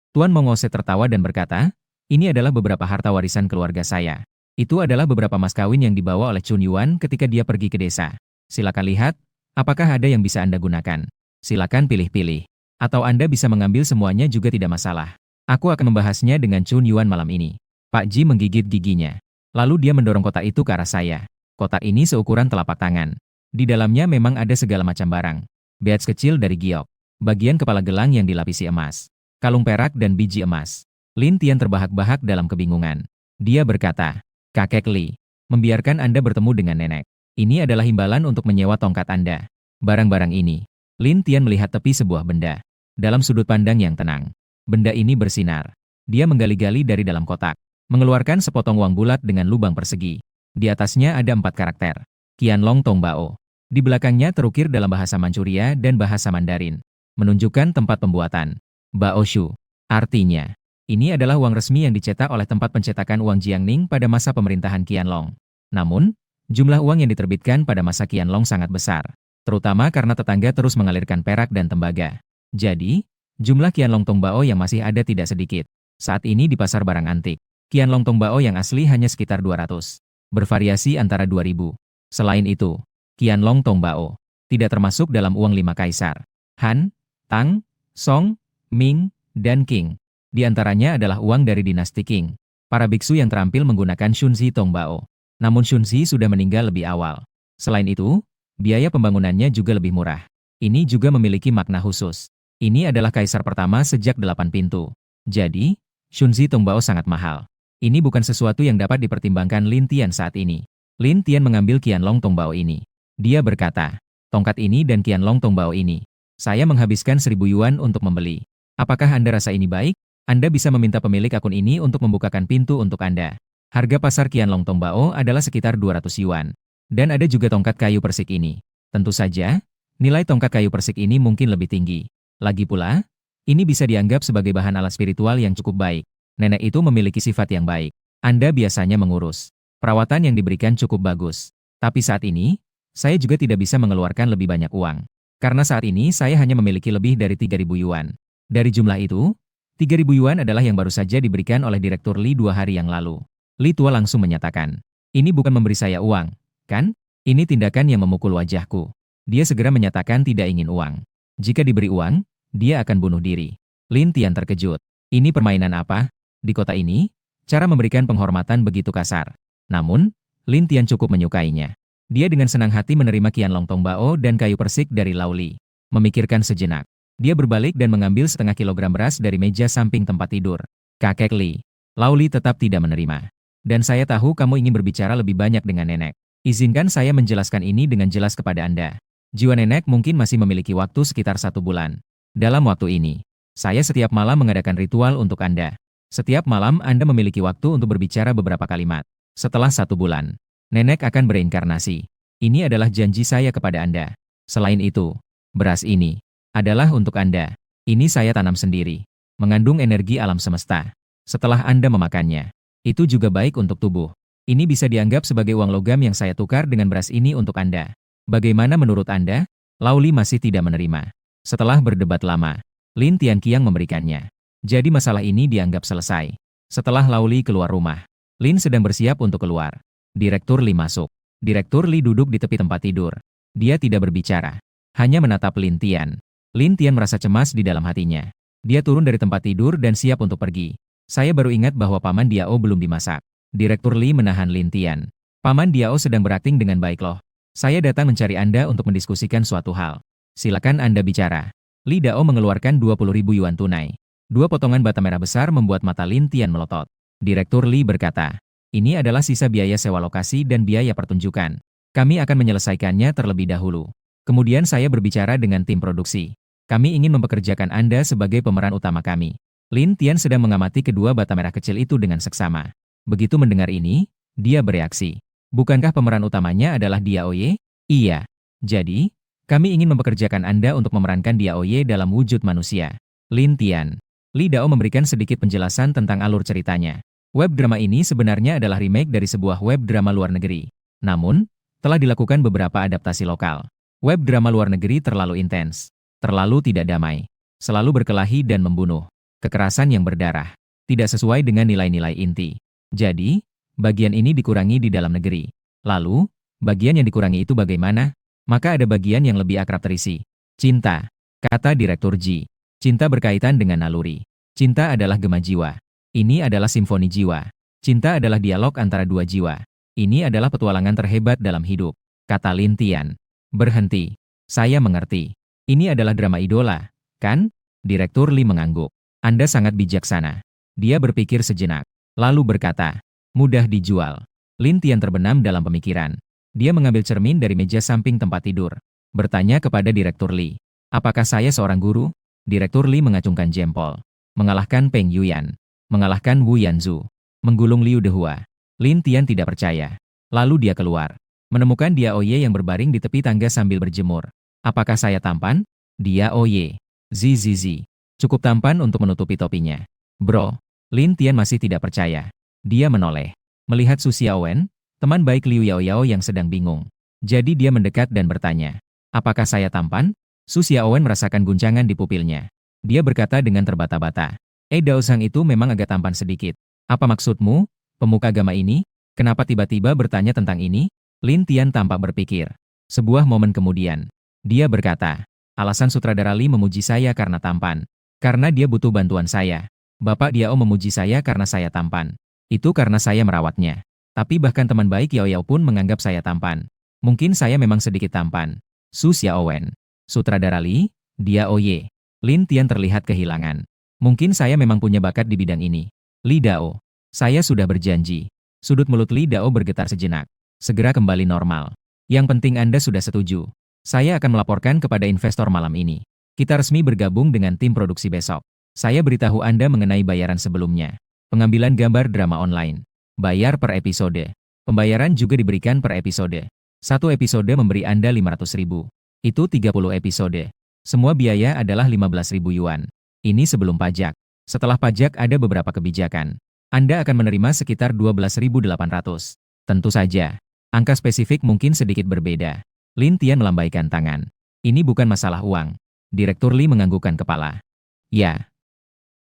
Speaker 1: Tuan Mongose tertawa dan berkata, ini adalah beberapa harta warisan keluarga saya. Itu adalah beberapa mas kawin yang dibawa oleh Chun Yuan ketika dia pergi ke desa. Silakan lihat, apakah ada yang bisa Anda gunakan. Silakan pilih-pilih. Atau Anda bisa mengambil semuanya juga tidak masalah. Aku akan membahasnya dengan Chun Yuan malam ini. Pak Ji menggigit giginya. Lalu dia mendorong kotak itu ke arah saya. Kotak ini seukuran telapak tangan. Di dalamnya memang ada segala macam barang. Beads kecil dari giok. Bagian kepala gelang yang dilapisi emas. Kalung perak dan biji emas. Lin Tian terbahak-bahak dalam kebingungan. Dia berkata, Kakek Li, membiarkan Anda bertemu dengan nenek. Ini adalah imbalan untuk menyewa tongkat Anda. Barang-barang ini. Lin Tian melihat tepi sebuah benda. Dalam sudut pandang yang tenang. Benda ini bersinar. Dia menggali-gali dari dalam kotak. Mengeluarkan sepotong uang bulat dengan lubang persegi. Di atasnya ada 4 karakter. Qianlong Tongbao. Di belakangnya terukir dalam bahasa Manchuria dan bahasa Mandarin. Menunjukkan tempat pembuatan. Baoshu. Artinya, ini adalah uang resmi yang dicetak oleh tempat pencetakan uang Jiangning pada masa pemerintahan Qianlong. Namun, jumlah uang yang diterbitkan pada masa Qianlong sangat besar. Terutama karena tetangga terus mengalirkan perak dan tembaga. Jadi, jumlah Qianlong Tongbao yang masih ada tidak sedikit. Saat ini di pasar barang antik. Qianlong Tongbao yang asli hanya sekitar 200. Bervariasi antara 2000. Selain itu, Qianlong Tongbao tidak termasuk dalam uang 5 kaisar. Han, Tang, Song, Ming, dan Qing. Di antaranya adalah uang dari dinasti Qing. Para biksu yang terampil menggunakan Shunzi Tongbao. Namun Shunzi sudah meninggal lebih awal. Selain itu, biaya pembangunannya juga lebih murah. Ini juga memiliki makna khusus. Ini adalah kaisar pertama sejak 8 pintu. Jadi, Shunzi Tongbao sangat mahal. Ini bukan sesuatu yang dapat dipertimbangkan Lin Tian saat ini. Lin Tian mengambil Qianlong Tongbao ini. Dia berkata, tongkat ini dan Qianlong Tongbao ini. Saya menghabiskan 1.000 yuan untuk membeli. Apakah Anda rasa ini baik? Anda bisa meminta pemilik akun ini untuk membukakan pintu untuk Anda. Harga pasar Qianlong Tongbao adalah sekitar 200 yuan. Dan ada juga tongkat kayu persik ini. Tentu saja, nilai tongkat kayu persik ini mungkin lebih tinggi. Lagi pula, ini bisa dianggap sebagai bahan alat spiritual yang cukup baik. Nenek itu memiliki sifat yang baik. Anda biasanya mengurus. Perawatan yang diberikan cukup bagus. Tapi saat ini, saya juga tidak bisa mengeluarkan lebih banyak uang. Karena saat ini saya hanya memiliki lebih dari 3.000 yuan. Dari jumlah itu, 3.000 yuan adalah yang baru saja diberikan oleh Direktur Li 2 hari yang lalu. Li Tua langsung menyatakan, ini bukan memberi saya uang, kan? Ini tindakan yang memukul wajahku. Dia segera menyatakan tidak ingin uang. Jika diberi uang, dia akan bunuh diri. Lin Tian terkejut. Ini permainan apa? Di kota ini, cara memberikan penghormatan begitu kasar. Namun, Lin Tian cukup menyukainya. Dia dengan senang hati menerima Qianlong Tongbao dan kayu persik dari Lao Li. Memikirkan sejenak. Dia berbalik dan mengambil setengah kilogram beras dari meja samping tempat tidur. Kakek Li. Lao Li tetap tidak menerima. Dan saya tahu kamu ingin berbicara lebih banyak dengan nenek. Izinkan saya menjelaskan ini dengan jelas kepada Anda. Jiwa nenek mungkin masih memiliki waktu sekitar 1 bulan. Dalam waktu ini, saya setiap malam mengadakan ritual untuk Anda. Setiap malam Anda memiliki waktu untuk berbicara beberapa kalimat. Setelah 1 bulan, nenek akan bereinkarnasi. Ini adalah janji saya kepada Anda. Selain itu, beras ini adalah untuk Anda. Ini saya tanam sendiri. Mengandung energi alam semesta. Setelah Anda memakannya, itu juga baik untuk tubuh. Ini bisa dianggap sebagai uang logam yang saya tukar dengan beras ini untuk Anda. Bagaimana menurut Anda? Lao Li masih tidak menerima. Setelah berdebat lama, Lin Tianqiang memberikannya. Jadi masalah ini dianggap selesai. Setelah Lao Li keluar rumah, Lin sedang bersiap untuk keluar. Direktur Li masuk. Direktur Li duduk di tepi tempat tidur. Dia tidak berbicara. Hanya menatap Lin Tian. Lin Tian merasa cemas di dalam hatinya. Dia turun dari tempat tidur dan siap untuk pergi. Saya baru ingat bahwa Paman Diao belum dimasak. Direktur Li menahan Lin Tian. Paman Diao sedang berakting dengan baik loh. Saya datang mencari Anda untuk mendiskusikan suatu hal. Silakan Anda bicara. Li Dao mengeluarkan 20.000 yuan tunai. 2 potongan bata merah besar membuat mata Lin Tian melotot. Direktur Li berkata, ini adalah sisa biaya sewa lokasi dan biaya pertunjukan. Kami akan menyelesaikannya terlebih dahulu. Kemudian saya berbicara dengan tim produksi. Kami ingin mempekerjakan Anda sebagai pemeran utama kami. Lin Tian sedang mengamati kedua bata merah kecil itu dengan seksama. Begitu mendengar ini, dia bereaksi. Bukankah pemeran utamanya adalah Dia Oye? Iya. Jadi, kami ingin mempekerjakan Anda untuk memerankan Dia Oye dalam wujud manusia. Lin Tian. Li Dao memberikan sedikit penjelasan tentang alur ceritanya. Web drama ini sebenarnya adalah remake dari sebuah web drama luar negeri. Namun, telah dilakukan beberapa adaptasi lokal. Web drama luar negeri terlalu intens, terlalu tidak damai, selalu berkelahi dan membunuh. Kekerasan yang berdarah, tidak sesuai dengan nilai-nilai inti. Jadi, bagian ini dikurangi di dalam negeri. Lalu, bagian yang dikurangi itu bagaimana? Maka ada bagian yang lebih akrab terisi. Cinta, kata Direktur Ji. Cinta berkaitan dengan naluri. Cinta adalah gema jiwa. Ini adalah simfoni jiwa. Cinta adalah dialog antara dua jiwa. Ini adalah petualangan terhebat dalam hidup. Kata Lin Tian. Berhenti. Saya mengerti. Ini adalah drama idola, kan? Direktur Li mengangguk. Anda sangat bijaksana. Dia berpikir sejenak. Lalu berkata, mudah dijual. Lin Tian terbenam dalam pemikiran. Dia mengambil cermin dari meja samping tempat tidur. Bertanya kepada Direktur Li. Apakah saya seorang guru? Direktur Li mengacungkan jempol. Mengalahkan Peng Yuyan. Mengalahkan Wu Yanzu. Menggulung Liu Dehua. Lin Tian tidak percaya. Lalu dia keluar. Menemukan Dia Oye yang berbaring di tepi tangga sambil berjemur. Apakah saya tampan? Dia Oye. Zizizi. Cukup tampan untuk menutupi topinya. Bro. Lin Tian masih tidak percaya. Dia menoleh. Melihat Su Xiaowen, teman baik Liu Yaoyao yang sedang bingung. Jadi dia mendekat dan bertanya. Apakah saya tampan? Su Xiaowen merasakan guncangan di pupilnya. Dia berkata dengan terbata-bata. Dao Zhang itu memang agak tampan sedikit. Apa maksudmu, pemuka agama ini? Kenapa tiba-tiba bertanya tentang ini? Lin Tian tampak berpikir. Sebuah momen kemudian, dia berkata, alasan sutradara Li memuji saya karena tampan. Karena dia butuh bantuan saya. Bapak Diao memuji saya karena saya tampan. Itu karena saya merawatnya. Tapi bahkan teman baik Yao Yao pun menganggap saya tampan. Mungkin saya memang sedikit tampan. Su Xiaowen. Sutradara Li, Dia Oye. Lin Tian terlihat kehilangan. Mungkin saya memang punya bakat di bidang ini. Li Dao. Saya sudah berjanji. Sudut mulut Li Dao bergetar sejenak. Segera kembali normal. Yang penting Anda sudah setuju. Saya akan melaporkan kepada investor malam ini. Kita resmi bergabung dengan tim produksi besok. Saya beritahu Anda mengenai bayaran sebelumnya. Pengambilan gambar drama online. Bayar per episode. Pembayaran juga diberikan per episode. Satu episode memberi Anda 500.000. Itu 30 episode. Semua biaya adalah 15.000 yuan. Ini sebelum pajak. Setelah pajak ada beberapa kebijakan. Anda akan menerima sekitar 12.800. Tentu saja. Angka spesifik mungkin sedikit berbeda. Lin Tian melambaikan tangan. Ini bukan masalah uang. Direktur Li menganggukkan kepala. Ya.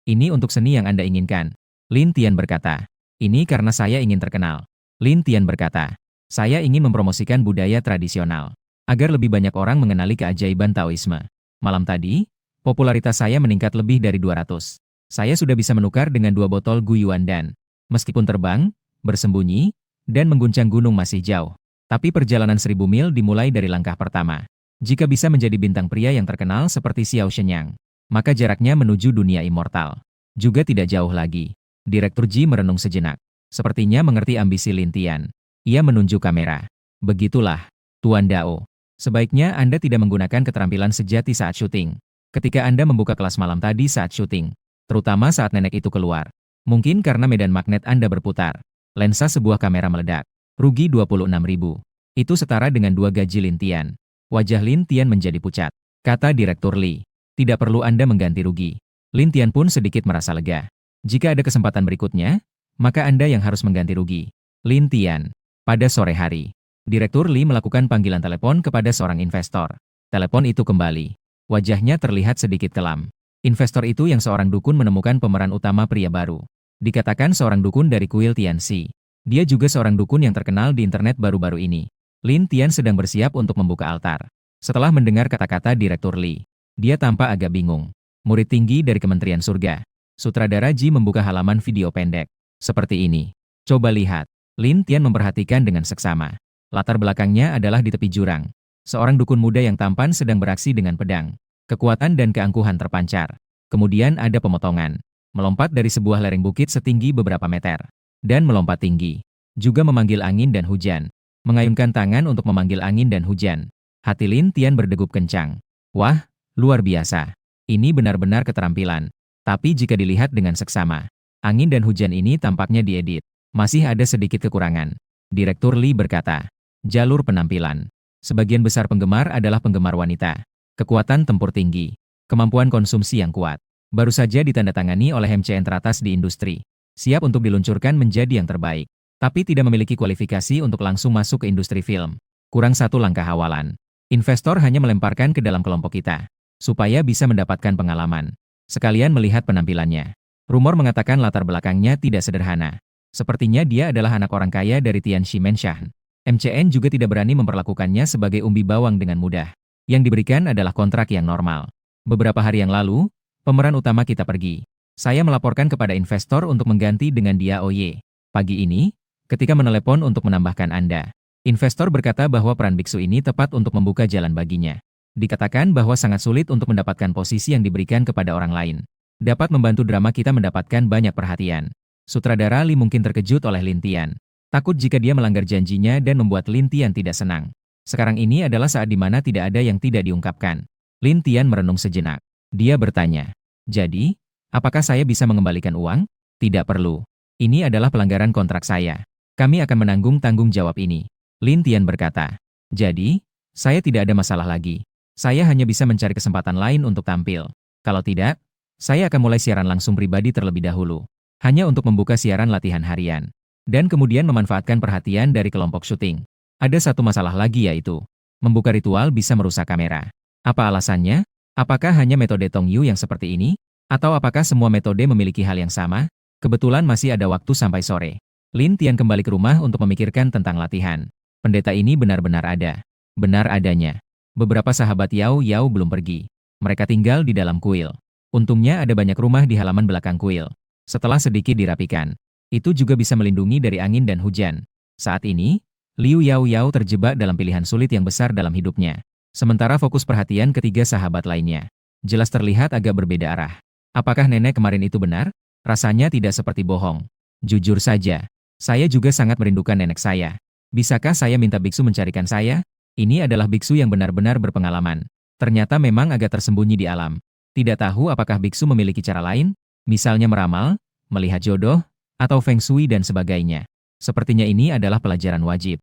Speaker 1: Ini untuk seni yang Anda inginkan. Lin Tian berkata. Ini karena saya ingin terkenal. Lin Tian berkata. Saya ingin mempromosikan budaya tradisional. Agar lebih banyak orang mengenali keajaiban Taoisme. Malam tadi, popularitas saya meningkat lebih dari 200. Saya sudah bisa menukar dengan 2 botol Guyuan dan, meskipun terbang, bersembunyi, dan mengguncang gunung masih jauh. Tapi perjalanan 1000 mil dimulai dari langkah pertama. Jika bisa menjadi bintang pria yang terkenal seperti Xiao Shenyang, maka jaraknya menuju dunia immortal juga tidak jauh lagi. Direktur Ji merenung sejenak. Sepertinya mengerti ambisi Lin Tian. Ia menunjuk kamera. Begitulah, Tuan Dao. Sebaiknya Anda tidak menggunakan keterampilan sejati saat syuting. Ketika Anda membuka kelas malam tadi saat syuting, terutama saat nenek itu keluar. Mungkin karena medan magnet Anda berputar. Lensa sebuah kamera meledak. Rugi 26.000. Itu setara dengan 2 gaji Lin Tian. Wajah Lin Tian menjadi pucat. Kata Direktur Li. Tidak perlu Anda mengganti rugi. Lin Tian pun sedikit merasa lega. Jika ada kesempatan berikutnya, maka Anda yang harus mengganti rugi. Lin Tian. Pada sore hari, Direktur Li melakukan panggilan telepon kepada seorang investor. Telepon itu kembali. Wajahnya terlihat sedikit kelam. Investor itu yang seorang dukun menemukan pemeran utama pria baru. Dikatakan seorang dukun dari kuil Tianxi. Dia juga seorang dukun yang terkenal di internet baru-baru ini. Lin Tian sedang bersiap untuk membuka altar. Setelah mendengar kata-kata Direktur Li, dia tampak agak bingung. Murid tinggi dari Kementerian Surga. Sutradara Ji membuka halaman video pendek. Seperti ini. Coba lihat. Lin Tian memperhatikan dengan seksama. Latar belakangnya adalah di tepi jurang. Seorang dukun muda yang tampan sedang beraksi dengan pedang. Kekuatan dan keangkuhan terpancar. Kemudian ada pemotongan. Melompat dari sebuah lereng bukit setinggi beberapa meter. Dan melompat tinggi. Juga memanggil angin dan hujan. Mengayunkan tangan untuk memanggil angin dan hujan. Hati Lin Tian berdegup kencang. Wah, luar biasa. Ini benar-benar keterampilan. Tapi jika dilihat dengan seksama, angin dan hujan ini tampaknya diedit. Masih ada sedikit kekurangan. Direktur Li berkata. Jalur penampilan. Sebagian besar penggemar adalah penggemar wanita. Kekuatan tempur tinggi. Kemampuan konsumsi yang kuat. Baru saja ditandatangani oleh MCN teratas di industri. Siap untuk diluncurkan menjadi yang terbaik. Tapi tidak memiliki kualifikasi untuk langsung masuk ke industri film. Kurang satu langkah awalan. Investor hanya melemparkan ke dalam kelompok kita. Supaya bisa mendapatkan pengalaman. Sekalian melihat penampilannya. Rumor mengatakan latar belakangnya tidak sederhana. Sepertinya dia adalah anak orang kaya dari Tianxi Menshan. MCN juga tidak berani memperlakukannya sebagai umbi bawang dengan mudah. Yang diberikan adalah kontrak yang normal. Beberapa hari yang lalu, pemeran utama kita pergi. Saya melaporkan kepada investor untuk mengganti dengan dia Oye. Pagi ini, ketika menelepon untuk menambahkan Anda, investor berkata bahwa peran biksu ini tepat untuk membuka jalan baginya. Dikatakan bahwa sangat sulit untuk mendapatkan posisi yang diberikan kepada orang lain. Dapat membantu drama kita mendapatkan banyak perhatian. Sutradara Li mungkin terkejut oleh Lin Tian. Takut jika dia melanggar janjinya dan membuat Lin Tian tidak senang. Sekarang ini adalah saat di mana tidak ada yang tidak diungkapkan. Lin Tian merenung sejenak. Dia bertanya, jadi, apakah saya bisa mengembalikan uang? Tidak perlu. Ini adalah pelanggaran kontrak saya. Kami akan menanggung tanggung jawab ini. Lin Tian berkata, jadi, saya tidak ada masalah lagi. Saya hanya bisa mencari kesempatan lain untuk tampil. Kalau tidak, saya akan mulai siaran langsung pribadi terlebih dahulu. Hanya untuk membuka siaran latihan harian. Dan kemudian memanfaatkan perhatian dari kelompok syuting. Ada satu masalah lagi yaitu, membuka ritual bisa merusak kamera. Apa alasannya? Apakah hanya metode Tong Yu yang seperti ini? Atau apakah semua metode memiliki hal yang sama? Kebetulan masih ada waktu sampai sore. Lin Tian kembali ke rumah untuk memikirkan tentang latihan. Pendeta ini benar-benar ada. Benar adanya. Beberapa sahabat Yao Yao belum pergi. Mereka tinggal di dalam kuil. Untungnya ada banyak rumah di halaman belakang kuil. Setelah sedikit dirapikan, itu juga bisa melindungi dari angin dan hujan. Saat ini, Liu Yao Yao terjebak dalam pilihan sulit yang besar dalam hidupnya. Sementara fokus perhatian ketiga sahabat lainnya. Jelas terlihat agak berbeda arah. Apakah nenek kemarin itu benar? Rasanya tidak seperti bohong. Jujur saja, saya juga sangat merindukan nenek saya. Bisakah saya minta biksu mencarikan saya? Ini adalah biksu yang benar-benar berpengalaman. Ternyata memang agak tersembunyi di alam. Tidak tahu apakah biksu memiliki cara lain, misalnya meramal, melihat jodoh, atau feng shui dan sebagainya. Sepertinya ini adalah pelajaran wajib.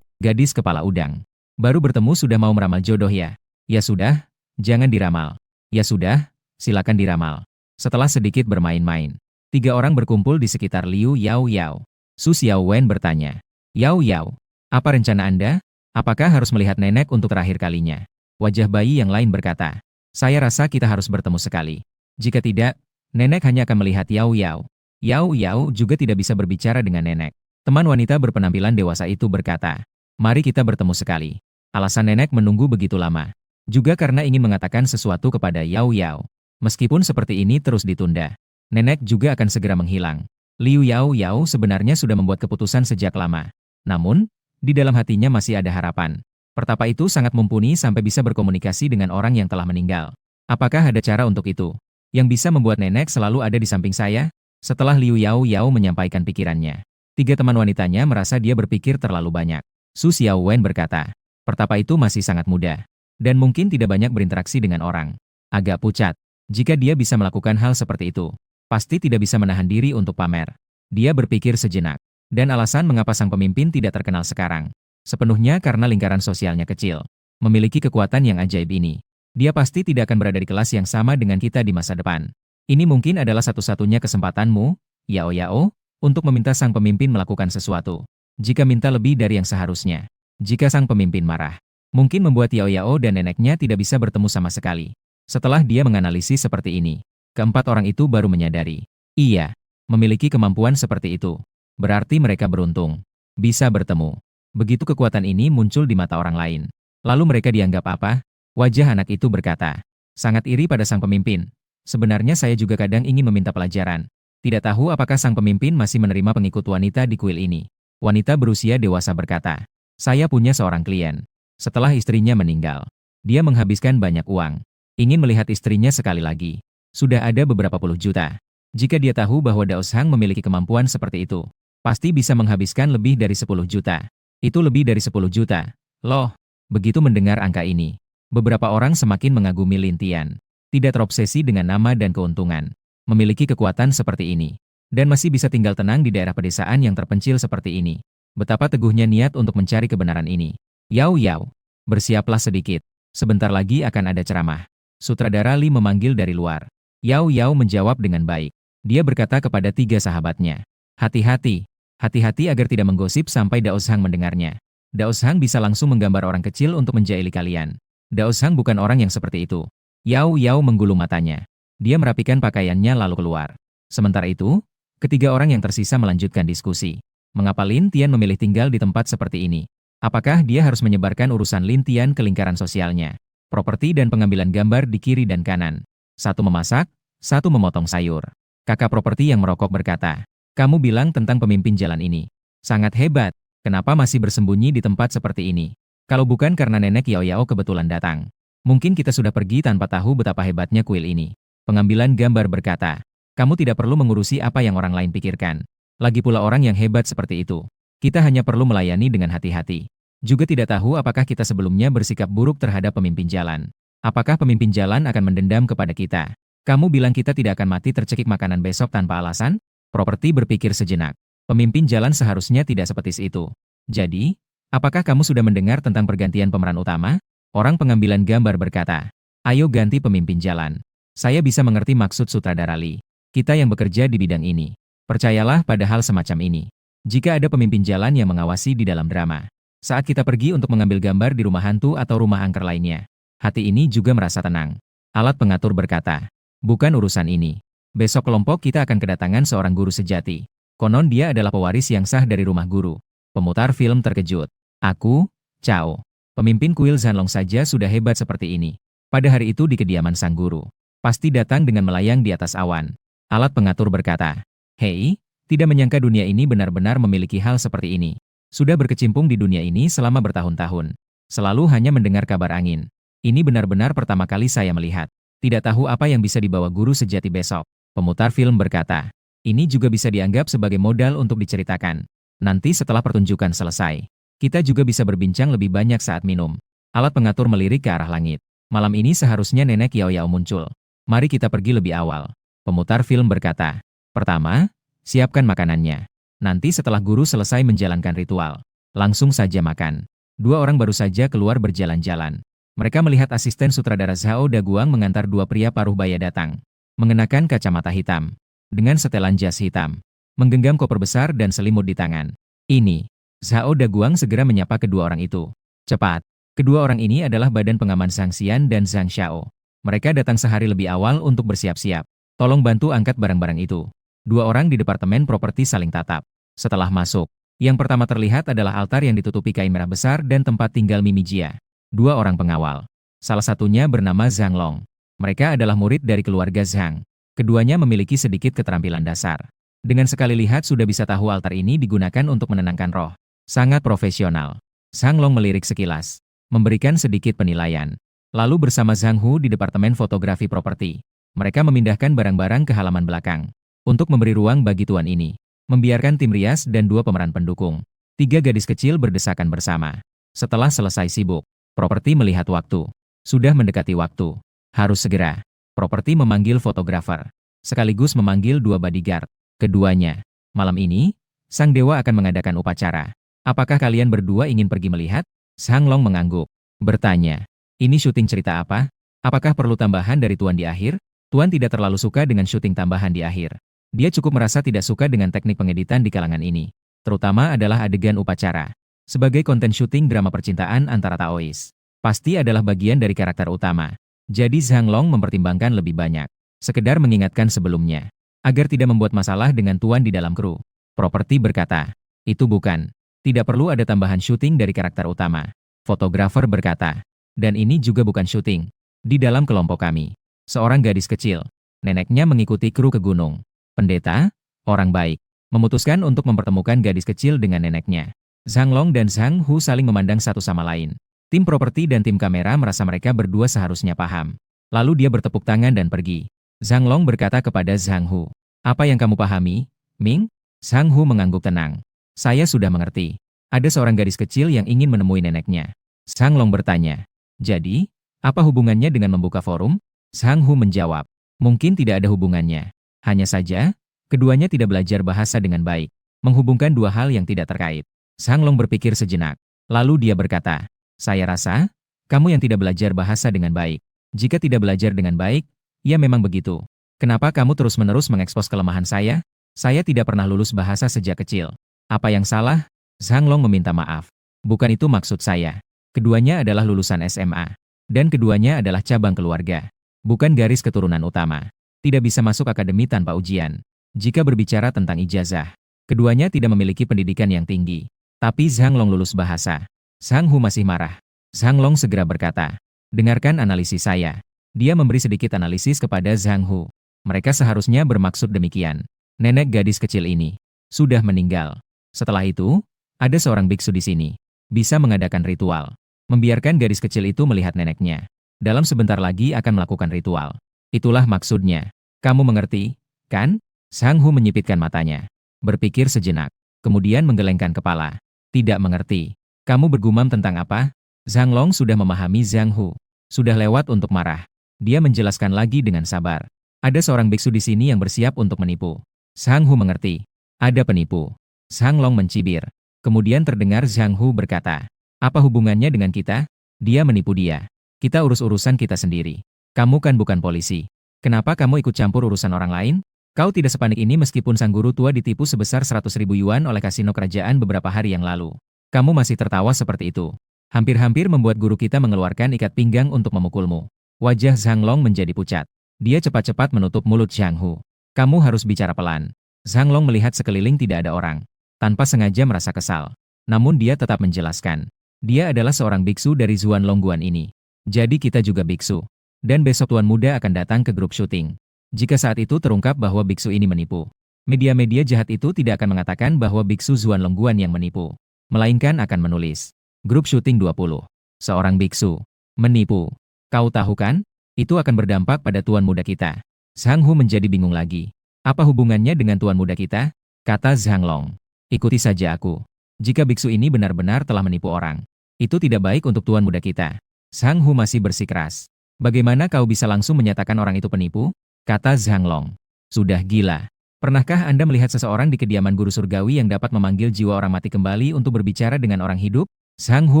Speaker 1: Gadis kepala udang. Baru bertemu sudah mau meramal jodoh ya? Ya sudah, jangan diramal. Ya sudah, silakan diramal. Setelah sedikit bermain-main, 3 orang berkumpul di sekitar Liu Yao Yao. Su Xiaowen bertanya, Yao Yao, apa rencana Anda? Apakah harus melihat nenek untuk terakhir kalinya? Wajah bayi yang lain berkata, saya rasa kita harus bertemu sekali. Jika tidak, nenek hanya akan melihat Yao Yao. Yao Yao juga tidak bisa berbicara dengan nenek. Teman wanita berpenampilan dewasa itu berkata, mari kita bertemu sekali. Alasan nenek menunggu begitu lama, juga karena ingin mengatakan sesuatu kepada Yao Yao. Meskipun seperti ini terus ditunda, nenek juga akan segera menghilang. Liu Yao Yao sebenarnya sudah membuat keputusan sejak lama. Namun, di dalam hatinya masih ada harapan. Pertapa itu sangat mumpuni sampai bisa berkomunikasi dengan orang yang telah meninggal. Apakah ada cara untuk itu? Yang bisa membuat nenek selalu ada di samping saya? Setelah Liu Yao Yao menyampaikan pikirannya, 3 teman wanitanya merasa dia berpikir terlalu banyak. Su Xiaowen berkata, pertapa itu masih sangat muda, dan mungkin tidak banyak berinteraksi dengan orang. Agak pucat. Jika dia bisa melakukan hal seperti itu, pasti tidak bisa menahan diri untuk pamer. Dia berpikir sejenak. Dan alasan mengapa sang pemimpin tidak terkenal sekarang, sepenuhnya karena lingkaran sosialnya kecil. Memiliki kekuatan yang ajaib ini, dia pasti tidak akan berada di kelas yang sama dengan kita di masa depan. Ini mungkin adalah satu-satunya kesempatanmu, Yao Yao, untuk meminta sang pemimpin melakukan sesuatu. Jika minta lebih dari yang seharusnya, jika sang pemimpin marah, mungkin membuat Yao Yao dan neneknya tidak bisa bertemu sama sekali. Setelah dia menganalisis seperti ini, keempat orang itu baru menyadari, iya, memiliki kemampuan seperti itu. Berarti mereka beruntung, bisa bertemu. Begitu kekuatan ini muncul di mata orang lain. Lalu mereka dianggap apa? Wajah anak itu berkata, sangat iri pada sang pemimpin. Sebenarnya saya juga kadang ingin meminta pelajaran. Tidak tahu apakah sang pemimpin masih menerima pengikut wanita di kuil ini. Wanita berusia dewasa berkata, saya punya seorang klien. Setelah istrinya meninggal, dia menghabiskan banyak uang. Ingin melihat istrinya sekali lagi. Sudah ada beberapa puluh juta. Jika dia tahu bahwa Daos Hang memiliki kemampuan seperti itu, pasti bisa menghabiskan lebih dari 10 juta. Itu lebih dari 10 juta. Loh, begitu mendengar angka ini, beberapa orang semakin mengagumi Lin Tian. Tidak terobsesi dengan nama dan keuntungan. Memiliki kekuatan seperti ini. Dan masih bisa tinggal tenang di daerah pedesaan yang terpencil seperti ini. Betapa teguhnya niat untuk mencari kebenaran ini. Yao Yao, bersiaplah sedikit. Sebentar lagi akan ada ceramah. Sutradara Li memanggil dari luar. Yao Yao menjawab dengan baik. Dia berkata kepada 3 sahabatnya, hati-hati. Hati-hati agar tidak menggosip sampai Daos Hang mendengarnya. Daos Hang bisa langsung menggambar orang kecil untuk menjaili kalian. Daos Hang bukan orang yang seperti itu. Yao Yao menggulung matanya. Dia merapikan pakaiannya lalu keluar. Sementara itu, ketiga orang yang tersisa melanjutkan diskusi. Mengapa Lin Tian memilih tinggal di tempat seperti ini? Apakah dia harus menyebarkan urusan Lin Tian ke lingkaran sosialnya? Properti dan pengambilan gambar di kiri dan kanan. Satu memasak, satu memotong sayur. Kakak properti yang merokok berkata, kamu bilang tentang pemimpin jalan ini. Sangat hebat. Kenapa masih bersembunyi di tempat seperti ini? Kalau bukan karena nenek Yao Yao kebetulan datang, mungkin kita sudah pergi tanpa tahu betapa hebatnya kuil ini. Pengambilan gambar berkata, kamu tidak perlu mengurusi apa yang orang lain pikirkan. Lagi pula orang yang hebat seperti itu. Kita hanya perlu melayani dengan hati-hati. Juga tidak tahu apakah kita sebelumnya bersikap buruk terhadap pemimpin jalan. Apakah pemimpin jalan akan mendendam kepada kita? Kamu bilang kita tidak akan mati tercekik makanan besok tanpa alasan? Properti berpikir sejenak. Pemimpin jalan seharusnya tidak sepetis itu. Jadi, apakah kamu sudah mendengar tentang pergantian pemeran utama? Orang pengambilan gambar berkata, ayo ganti pemimpin jalan. Saya bisa mengerti maksud sutradara Li. Kita yang bekerja di bidang ini. Percayalah pada hal semacam ini. Jika ada pemimpin jalan yang mengawasi di dalam drama. Saat kita pergi untuk mengambil gambar di rumah hantu atau rumah angker lainnya. Hati ini juga merasa tenang. Alat pengatur berkata, bukan urusan ini. Besok kelompok kita akan kedatangan seorang guru sejati. Konon dia adalah pewaris yang sah dari rumah guru. Pemutar film terkejut. Aku, Cao. Pemimpin kuil Zanlong saja sudah hebat seperti ini. Pada hari itu di kediaman sang guru. Pasti datang dengan melayang di atas awan. Alat pengatur berkata, hei, tidak menyangka dunia ini benar-benar memiliki hal seperti ini. Sudah berkecimpung di dunia ini selama bertahun-tahun. Selalu hanya mendengar kabar angin. Ini benar-benar pertama kali saya melihat. Tidak tahu apa yang bisa dibawa guru sejati besok. Pemutar film berkata, ini juga bisa dianggap sebagai modal untuk diceritakan. Nanti setelah pertunjukan selesai, Kita juga bisa berbincang lebih banyak saat minum. Alat pengatur melirik ke arah langit. Malam ini seharusnya Nenek Yao Yao muncul. Mari kita pergi lebih awal. Pemutar film berkata. Pertama, siapkan makanannya. Nanti setelah guru selesai menjalankan ritual, langsung saja makan. Dua orang baru saja keluar berjalan-jalan. Mereka melihat asisten sutradara Zhao Daguang mengantar dua pria paruh baya datang. Mengenakan kacamata hitam. Dengan setelan jas hitam. Menggenggam koper besar dan selimut di tangan. Ini. Zhao Daguang segera menyapa kedua orang itu. Cepat. Kedua orang ini adalah badan pengaman Zhang Xian dan Zhang Xiao. Mereka datang sehari lebih awal untuk bersiap-siap. Tolong bantu angkat barang-barang itu. Dua orang di departemen properti saling tatap. Setelah masuk, yang pertama terlihat adalah altar yang ditutupi kain merah besar dan tempat tinggal Mimi Jia. Dua orang pengawal. Salah satunya bernama Zhang Long. Mereka adalah murid dari keluarga Zhang. Keduanya memiliki sedikit keterampilan dasar. Dengan sekali lihat sudah bisa tahu altar ini digunakan untuk menenangkan roh. Sangat profesional. Zhang Long melirik sekilas, memberikan sedikit penilaian. Lalu bersama Zhang Hu di departemen fotografi properti. Mereka memindahkan barang-barang ke halaman belakang. Untuk memberi ruang bagi tuan ini. Membiarkan tim rias dan dua pemeran pendukung. Tiga gadis kecil berdesakan bersama. Setelah selesai sibuk, properti melihat waktu. Sudah mendekati waktu. Harus segera. Properti memanggil fotografer. Sekaligus memanggil dua bodyguard. Keduanya. Malam ini, sang dewa akan mengadakan upacara. Apakah kalian berdua ingin pergi melihat? Zhang Long mengangguk. Bertanya. Ini syuting cerita apa? Apakah perlu tambahan dari Tuan di akhir? Tuan tidak terlalu suka dengan syuting tambahan di akhir. Dia cukup merasa tidak suka dengan teknik pengeditan di kalangan ini. Terutama adalah adegan upacara. Sebagai konten syuting drama percintaan antara Taois. Pasti adalah bagian dari karakter utama. Jadi Zhang Long mempertimbangkan lebih banyak. Sekedar mengingatkan sebelumnya. Agar tidak membuat masalah dengan Tuan di dalam kru. Properti berkata. Itu bukan. Tidak perlu ada tambahan syuting dari karakter utama. Fotografer berkata. Dan ini juga bukan syuting. Di dalam kelompok kami. Seorang gadis kecil. Neneknya mengikuti kru ke gunung. Pendeta, orang baik. Memutuskan untuk mempertemukan gadis kecil dengan neneknya. Zhang Long dan Zhang Hu saling memandang satu sama lain. Tim properti dan tim kamera merasa mereka berdua seharusnya paham. Lalu dia bertepuk tangan dan pergi. Zhang Long berkata kepada Zhang Hu. Apa yang kamu pahami, Ming? Zhang Hu mengangguk tenang. Saya sudah mengerti. Ada seorang gadis kecil yang ingin menemui neneknya. Zhang Long bertanya. Jadi, apa hubungannya dengan membuka forum? Zhang Hu menjawab. Mungkin tidak ada hubungannya. Hanya saja, keduanya tidak belajar bahasa dengan baik. Menghubungkan dua hal yang tidak terkait. Zhang Long berpikir sejenak. Lalu dia berkata, saya rasa, kamu yang tidak belajar bahasa dengan baik. Jika tidak belajar dengan baik, ya memang begitu. Kenapa kamu terus-menerus mengekspos kelemahan saya? Saya tidak pernah lulus bahasa sejak kecil. Apa yang salah? Zhang Long meminta maaf. Bukan itu maksud saya. Keduanya adalah lulusan SMA. Dan keduanya adalah cabang keluarga. Bukan garis keturunan utama. Tidak bisa masuk akademi tanpa ujian. Jika berbicara tentang ijazah, keduanya tidak memiliki pendidikan yang tinggi. Tapi Zhang Long lulus bahasa. Zhang Hu masih marah. Zhang Long segera berkata, dengarkan analisis saya. Dia memberi sedikit analisis kepada Zhang Hu. Mereka seharusnya bermaksud demikian. Nenek gadis kecil ini sudah meninggal. Setelah itu, ada seorang biksu di sini. Bisa mengadakan ritual. Membiarkan gadis kecil itu melihat neneknya. Dalam sebentar lagi akan melakukan ritual. Itulah maksudnya. Kamu mengerti, kan? Zhang Hu menyipitkan matanya. Berpikir sejenak. Kemudian menggelengkan kepala. Tidak mengerti. Kamu bergumam tentang apa? Zhang Long sudah memahami Zhang Hu. Sudah lewat untuk marah. Dia menjelaskan lagi dengan sabar. Ada seorang biksu di sini yang bersiap untuk menipu. Zhang Hu mengerti. Ada penipu. Zhang Long mencibir. Kemudian terdengar Zhang Hu berkata. Apa hubungannya dengan kita? Dia menipu dia. Kita urus urusan kita sendiri. Kamu kan bukan polisi. Kenapa kamu ikut campur urusan orang lain? Kau tidak sepanik ini meskipun sang guru tua ditipu sebesar 100.000 yuan oleh kasino kerajaan beberapa hari yang lalu. Kamu masih tertawa seperti itu. Hampir-hampir membuat guru kita mengeluarkan ikat pinggang untuk memukulmu. Wajah Zhang Long menjadi pucat. Dia cepat-cepat menutup mulut Zhang Hu. Kamu harus bicara pelan. Zhang Long melihat sekeliling tidak ada orang. Tanpa sengaja merasa kesal. Namun dia tetap menjelaskan. Dia adalah seorang biksu dari Zuan Longguan ini. Jadi kita juga biksu. Dan besok Tuan Muda akan datang ke grup syuting. Jika saat itu terungkap bahwa biksu ini menipu, media-media jahat itu tidak akan mengatakan bahwa biksu Zuan Longguan yang menipu. Melainkan akan menulis. Grup syuting 20. Seorang biksu. Menipu. Kau tahu kan? Itu akan berdampak pada Tuan Muda kita. Zhang Hu menjadi bingung lagi. Apa hubungannya dengan Tuan Muda kita? Kata Zhang Long. Ikuti saja aku. Jika biksu ini benar-benar telah menipu orang, itu tidak baik untuk tuan muda kita. Zhang Hu masih bersikeras. Bagaimana kau bisa langsung menyatakan orang itu penipu? Kata Zhang Long. Sudah gila. Pernahkah Anda melihat seseorang di kediaman guru surgawi yang dapat memanggil jiwa orang mati kembali untuk berbicara dengan orang hidup? Zhang Hu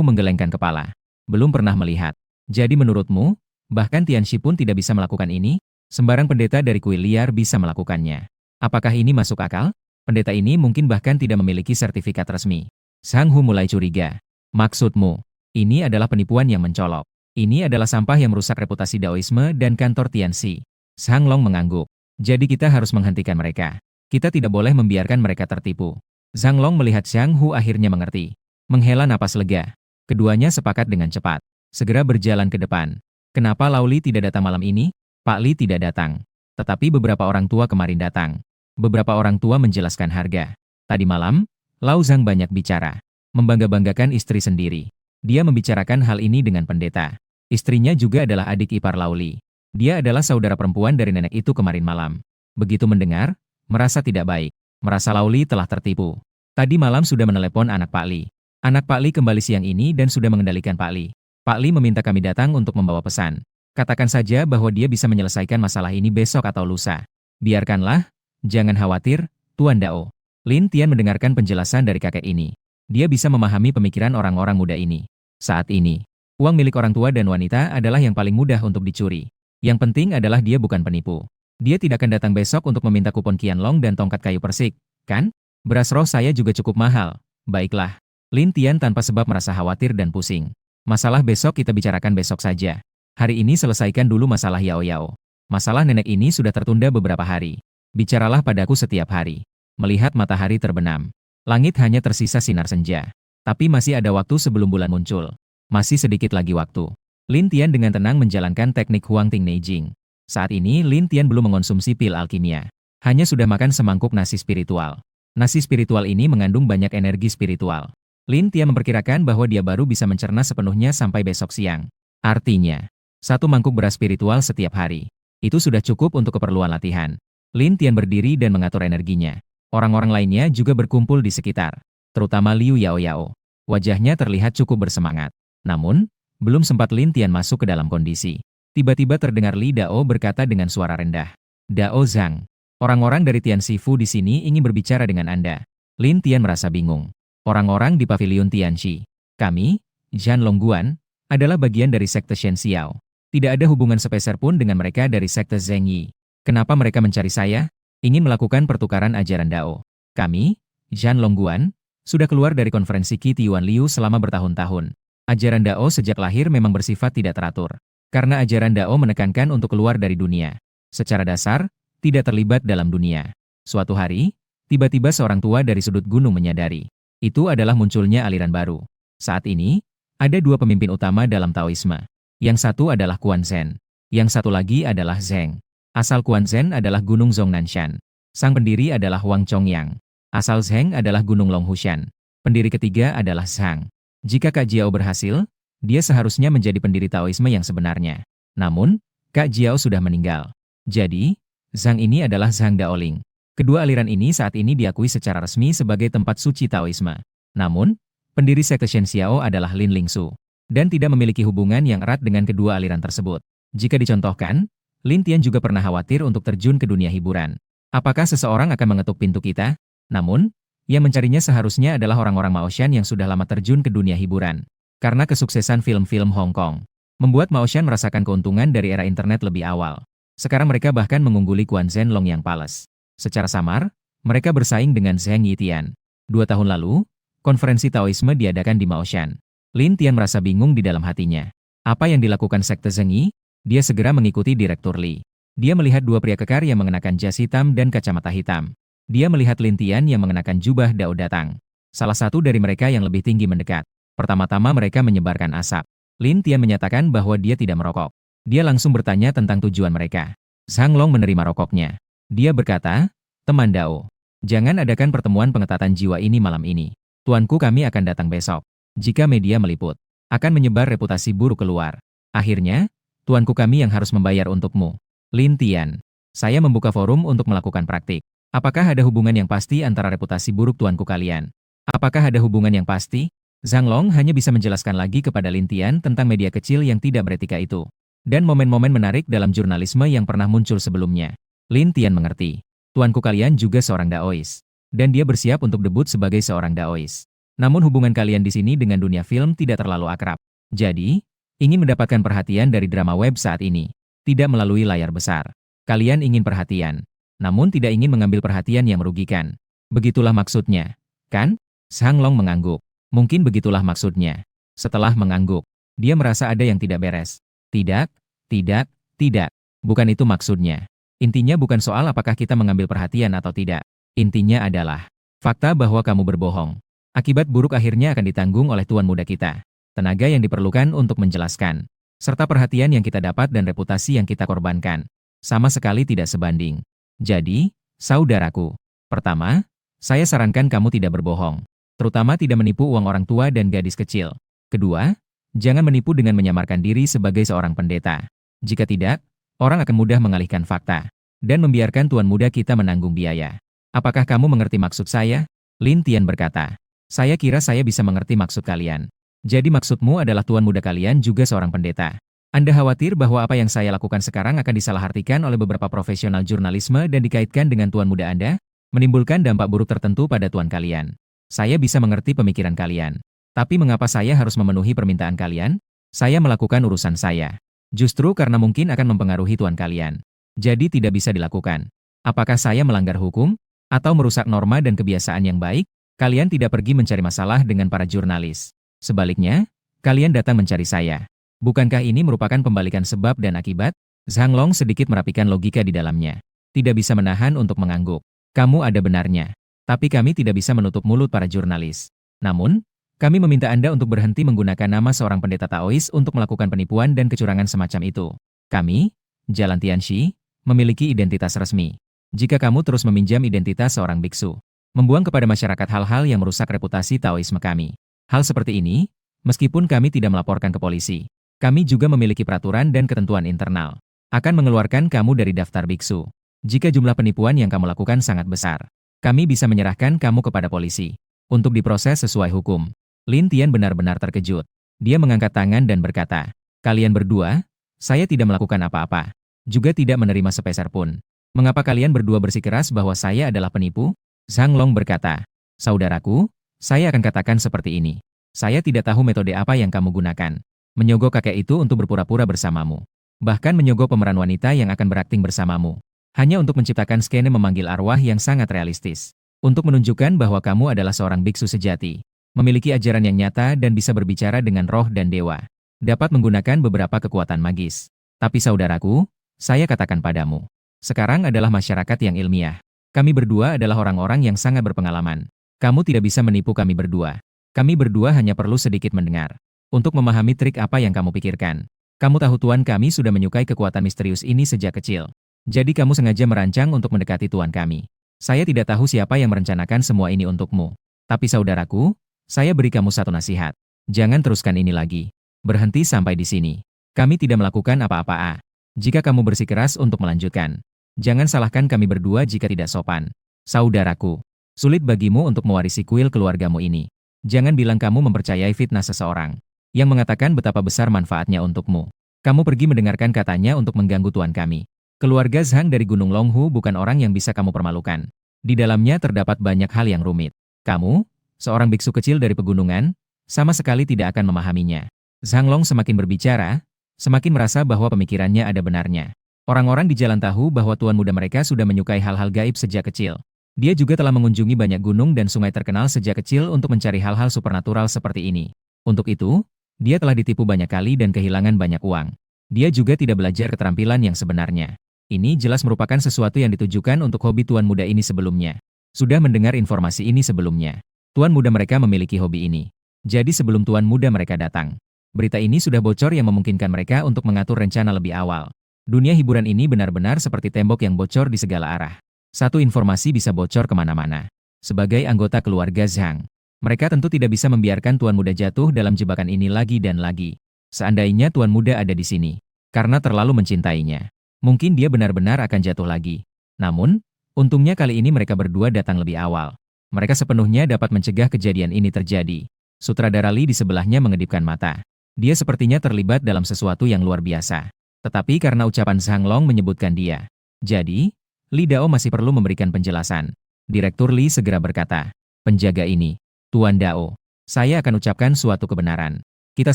Speaker 1: menggelengkan kepala. Belum pernah melihat. Jadi menurutmu, bahkan Tianxi pun tidak bisa melakukan ini? Sembarang pendeta dari kuil liar bisa melakukannya. Apakah ini masuk akal? Pendeta ini mungkin bahkan tidak memiliki sertifikat resmi. Zhang Hu mulai curiga. Maksudmu, ini adalah penipuan yang mencolok. Ini adalah sampah yang merusak reputasi Daoisme dan kantor Tianxi. Zhang Long mengangguk. Jadi kita harus menghentikan mereka. Kita tidak boleh membiarkan mereka tertipu. Zhang Long melihat Zhang Hu akhirnya mengerti. Menghela napas lega. Keduanya sepakat dengan cepat. Segera berjalan ke depan. Kenapa Lao Li tidak datang malam ini? Pak Li tidak datang. Tetapi beberapa orang tua kemarin datang. Beberapa orang tua menjelaskan harga. Tadi malam, Lao Zhang banyak bicara. Membangga-banggakan istri sendiri. Dia membicarakan hal ini dengan pendeta. Istrinya juga adalah adik ipar Lao Li. Dia adalah saudara perempuan dari nenek itu kemarin malam. Begitu mendengar, merasa tidak baik. Merasa Lao Li telah tertipu. Tadi malam sudah menelepon anak Pak Li. Anak Pak Li kembali siang ini dan sudah mengendalikan Pak Li. Pak Li meminta kami datang untuk membawa pesan. Katakan saja bahwa dia bisa menyelesaikan masalah ini besok atau lusa. Biarkanlah, jangan khawatir, Tuan Dao. Lin Tian mendengarkan penjelasan dari kakek ini. Dia bisa memahami pemikiran orang-orang muda ini. Saat ini, uang milik orang tua dan wanita adalah yang paling mudah untuk dicuri. Yang penting adalah dia bukan penipu. Dia tidak akan datang besok untuk meminta kupon Qianlong dan tongkat kayu persik, kan? Beras roh saya juga cukup mahal. Baiklah. Lin Tian tanpa sebab merasa khawatir dan pusing. Masalah besok kita bicarakan besok saja. Hari ini selesaikan dulu masalah Yao Yao. Masalah nenek ini sudah tertunda beberapa hari. Bicaralah padaku setiap hari. Melihat matahari terbenam. Langit hanya tersisa sinar senja. Tapi masih ada waktu sebelum bulan muncul. Masih sedikit lagi waktu. Lin Tian dengan tenang menjalankan teknik Huang Ting Neijing. Saat ini Lin Tian belum mengonsumsi pil alkimia. Hanya sudah makan semangkuk nasi spiritual. Nasi spiritual ini mengandung banyak energi spiritual. Lin Tian memperkirakan bahwa dia baru bisa mencerna sepenuhnya sampai besok siang. Artinya, 1 mangkuk beras spiritual setiap hari. Itu sudah cukup untuk keperluan latihan. Lin Tian berdiri dan mengatur energinya. Orang-orang lainnya juga berkumpul di sekitar. Terutama Liu Yao Yao. Wajahnya terlihat cukup bersemangat. Namun, belum sempat Lin Tian masuk ke dalam kondisi. Tiba-tiba terdengar Li Dao berkata dengan suara rendah. Dao Zhang, orang-orang dari Tianxi Fu di sini ingin berbicara dengan Anda. Lin Tian merasa bingung. Orang-orang di pavilion Tianxi. Kami, Zhan Longguan, adalah bagian dari sekte Shen Xiao. Tidak ada hubungan sepeser pun dengan mereka dari sekte Zheng Yi. Kenapa mereka mencari saya? Ingin melakukan pertukaran ajaran Dao. Kami, Zhan Longguan, sudah keluar dari konferensi Qi Tiuan Liu selama bertahun-tahun. Ajaran Dao sejak lahir memang bersifat tidak teratur. Karena ajaran Dao menekankan untuk keluar dari dunia. Secara dasar, tidak terlibat dalam dunia. Suatu hari, tiba-tiba seorang tua dari sudut gunung menyadari. Itu adalah munculnya aliran baru. Saat ini, ada 2 pemimpin utama dalam Taoisme. Yang satu adalah Quan Zhen. Yang satu lagi adalah Zheng. Asal Quan Zhen adalah Gunung Zhongnanshan. Sang pendiri adalah Wang Chongyang. Asal Zheng adalah Gunung Longhushan. Pendiri ketiga adalah Zhang. Jika Kak Jiao berhasil, dia seharusnya menjadi pendiri Taoisme yang sebenarnya. Namun, Kak Jiao sudah meninggal. Jadi, Zhang ini adalah Zhang Daoling. Kedua aliran ini saat ini diakui secara resmi sebagai tempat suci Taoisme. Namun, pendiri sekte Shen Xiao adalah Lin Lingsu. Dan tidak memiliki hubungan yang erat dengan kedua aliran tersebut. Jika dicontohkan, Lin Tian juga pernah khawatir untuk terjun ke dunia hiburan. Apakah seseorang akan mengetuk pintu kita? Namun, yang mencarinya seharusnya adalah orang-orang Maoshan yang sudah lama terjun ke dunia hiburan. Karena kesuksesan film-film Hong Kong, membuat Maoshan merasakan keuntungan dari era internet lebih awal. Sekarang mereka bahkan mengungguli Quan Zhen Long yang Palace. Secara samar, mereka bersaing dengan Zheng Yitian. 2 tahun lalu, konferensi Taoisme diadakan di Maoshan. Lin Tian merasa bingung di dalam hatinya. Apa yang dilakukan sekte Zheng Yi? Dia segera mengikuti Direktur Li. Dia melihat 2 pria kekar yang mengenakan jas hitam dan kacamata hitam. Dia melihat Lin Tian yang mengenakan jubah Dao datang. Salah satu dari mereka yang lebih tinggi mendekat. Pertama-tama mereka menyebarkan asap. Lin Tian menyatakan bahwa dia tidak merokok. Dia langsung bertanya tentang tujuan mereka. Zhang Long menerima rokoknya. Dia berkata, teman Dao, jangan adakan pertemuan pengetatan jiwa ini malam ini. Tuanku kami akan datang besok. Jika media meliput, akan menyebar reputasi buruk keluar. Akhirnya, tuanku kami yang harus membayar untukmu. Lin Tian, saya membuka forum untuk melakukan praktik. Apakah ada hubungan yang pasti antara reputasi buruk tuanku kalian? Apakah ada hubungan yang pasti? Zhang Long hanya bisa menjelaskan lagi kepada Lin Tian tentang media kecil yang tidak beretika itu. Dan momen-momen menarik dalam jurnalisme yang pernah muncul sebelumnya. Lin Tian mengerti. Tuanku kalian juga seorang Daois. Dan dia bersiap untuk debut sebagai seorang Daois. Namun hubungan kalian di sini dengan dunia film tidak terlalu akrab. Jadi, ingin mendapatkan perhatian dari drama web saat ini. Tidak melalui layar besar. Kalian ingin perhatian. Namun tidak ingin mengambil perhatian yang merugikan. Begitulah maksudnya. Kan? Zhang Long mengangguk. Mungkin begitulah maksudnya. Setelah mengangguk, dia merasa ada yang tidak beres. Tidak, tidak, tidak. Bukan itu maksudnya. Intinya bukan soal apakah kita mengambil perhatian atau tidak. Intinya adalah fakta bahwa kamu berbohong. Akibat buruk akhirnya akan ditanggung oleh tuan muda kita. Tenaga yang diperlukan untuk menjelaskan. Serta perhatian yang kita dapat dan reputasi yang kita korbankan. Sama sekali tidak sebanding. Jadi, saudaraku. Pertama, saya sarankan kamu tidak berbohong. Terutama tidak menipu uang orang tua dan gadis kecil. Kedua, jangan menipu dengan menyamarkan diri sebagai seorang pendeta. Jika tidak, orang akan mudah mengalihkan fakta. Dan membiarkan tuan muda kita menanggung biaya. Apakah kamu mengerti maksud saya? Lin Tian berkata. Saya kira saya bisa mengerti maksud kalian. Jadi maksudmu adalah tuan muda kalian juga seorang pendeta. Anda khawatir bahwa apa yang saya lakukan sekarang akan disalahartikan oleh beberapa profesional jurnalisme dan dikaitkan dengan tuan muda Anda? Menimbulkan dampak buruk tertentu pada tuan kalian. Saya bisa mengerti pemikiran kalian. Tapi mengapa saya harus memenuhi permintaan kalian? Saya melakukan urusan saya. Justru karena mungkin akan mempengaruhi tuan kalian. Jadi tidak bisa dilakukan. Apakah saya melanggar hukum? Atau merusak norma dan kebiasaan yang baik? Kalian tidak pergi mencari masalah dengan para jurnalis. Sebaliknya, kalian datang mencari saya. Bukankah ini merupakan pembalikan sebab dan akibat? Zhang Long sedikit merapikan logika di dalamnya. Tidak bisa menahan untuk mengangguk. Kamu ada benarnya. Tapi kami tidak bisa menutup mulut para jurnalis. Namun, kami meminta Anda untuk berhenti menggunakan nama seorang pendeta Taois untuk melakukan penipuan dan kecurangan semacam itu. Kami, Jalan Tianxi, memiliki identitas resmi. Jika kamu terus meminjam identitas seorang biksu, membuang kepada masyarakat hal-hal yang merusak reputasi Taoisme kami. Hal seperti ini, meskipun kami tidak melaporkan ke polisi, kami juga memiliki peraturan dan ketentuan internal. Akan mengeluarkan kamu dari daftar biksu. Jika jumlah penipuan yang kamu lakukan sangat besar, kami bisa menyerahkan kamu kepada polisi untuk diproses sesuai hukum. Lin Tian benar-benar terkejut. Dia mengangkat tangan dan berkata, kalian berdua, saya tidak melakukan apa-apa. Juga tidak menerima sepeser pun. Mengapa kalian berdua bersikeras bahwa saya adalah penipu? Zhang Long berkata, saudaraku, saya akan katakan seperti ini. Saya tidak tahu metode apa yang kamu gunakan. Menyogok kakek itu untuk berpura-pura bersamamu. Bahkan menyogok pemeran wanita yang akan berakting bersamamu. Hanya untuk menciptakan skene memanggil arwah yang sangat realistis. Untuk menunjukkan bahwa kamu adalah seorang biksu sejati. Memiliki ajaran yang nyata dan bisa berbicara dengan roh dan dewa. Dapat menggunakan beberapa kekuatan magis. Tapi saudaraku, saya katakan padamu. Sekarang adalah masyarakat yang ilmiah. Kami berdua adalah orang-orang yang sangat berpengalaman. Kamu tidak bisa menipu kami berdua. Kami berdua hanya perlu sedikit mendengar. Untuk memahami trik apa yang kamu pikirkan. Kamu tahu tuan kami sudah menyukai kekuatan misterius ini sejak kecil. Jadi kamu sengaja merancang untuk mendekati tuan kami. Saya tidak tahu siapa yang merencanakan semua ini untukmu. Tapi saudaraku, saya beri kamu satu nasihat. Jangan teruskan ini lagi. Berhenti sampai di sini. Kami tidak melakukan apa-apa. Jika kamu bersikeras untuk melanjutkan, jangan salahkan kami berdua jika tidak sopan. Saudaraku, sulit bagimu untuk mewarisi kuil keluargamu ini. Jangan bilang kamu mempercayai fitnah seseorang yang mengatakan betapa besar manfaatnya untukmu. Kamu pergi mendengarkan katanya untuk mengganggu tuan kami. Keluarga Zhang dari Gunung Longhu bukan orang yang bisa kamu permalukan. Di dalamnya terdapat banyak hal yang rumit. Kamu, seorang biksu kecil dari pegunungan, sama sekali tidak akan memahaminya. Zhang Long semakin berbicara, semakin merasa bahwa pemikirannya ada benarnya. Orang-orang di jalan tahu bahwa tuan muda mereka sudah menyukai hal-hal gaib sejak kecil. Dia juga telah mengunjungi banyak gunung dan sungai terkenal sejak kecil untuk mencari hal-hal supernatural seperti ini. Untuk itu, dia telah ditipu banyak kali dan kehilangan banyak uang. Dia juga tidak belajar keterampilan yang sebenarnya. Ini jelas merupakan sesuatu yang ditujukan untuk hobi tuan muda ini sebelumnya. Sudah mendengar informasi ini sebelumnya. Tuan muda mereka memiliki hobi ini. Jadi sebelum tuan muda mereka datang, berita ini sudah bocor yang memungkinkan mereka untuk mengatur rencana lebih awal. Dunia hiburan ini benar-benar seperti tembok yang bocor di segala arah. Satu informasi bisa bocor kemana-mana. Sebagai anggota keluarga Zhang, mereka tentu tidak bisa membiarkan tuan muda jatuh dalam jebakan ini lagi dan lagi. Seandainya tuan muda ada di sini, karena terlalu mencintainya, mungkin dia benar-benar akan jatuh lagi. Namun, untungnya kali ini mereka berdua datang lebih awal. Mereka sepenuhnya dapat mencegah kejadian ini terjadi. Sutradara Lee di sebelahnya mengedipkan mata. Dia sepertinya terlibat dalam sesuatu yang luar biasa. Tetapi karena ucapan Zhang Long menyebutkan dia. Jadi, Li Dao masih perlu memberikan penjelasan. Direktur Lee segera berkata, "Penjaga ini, Tuan Dao, saya akan ucapkan suatu kebenaran. Kita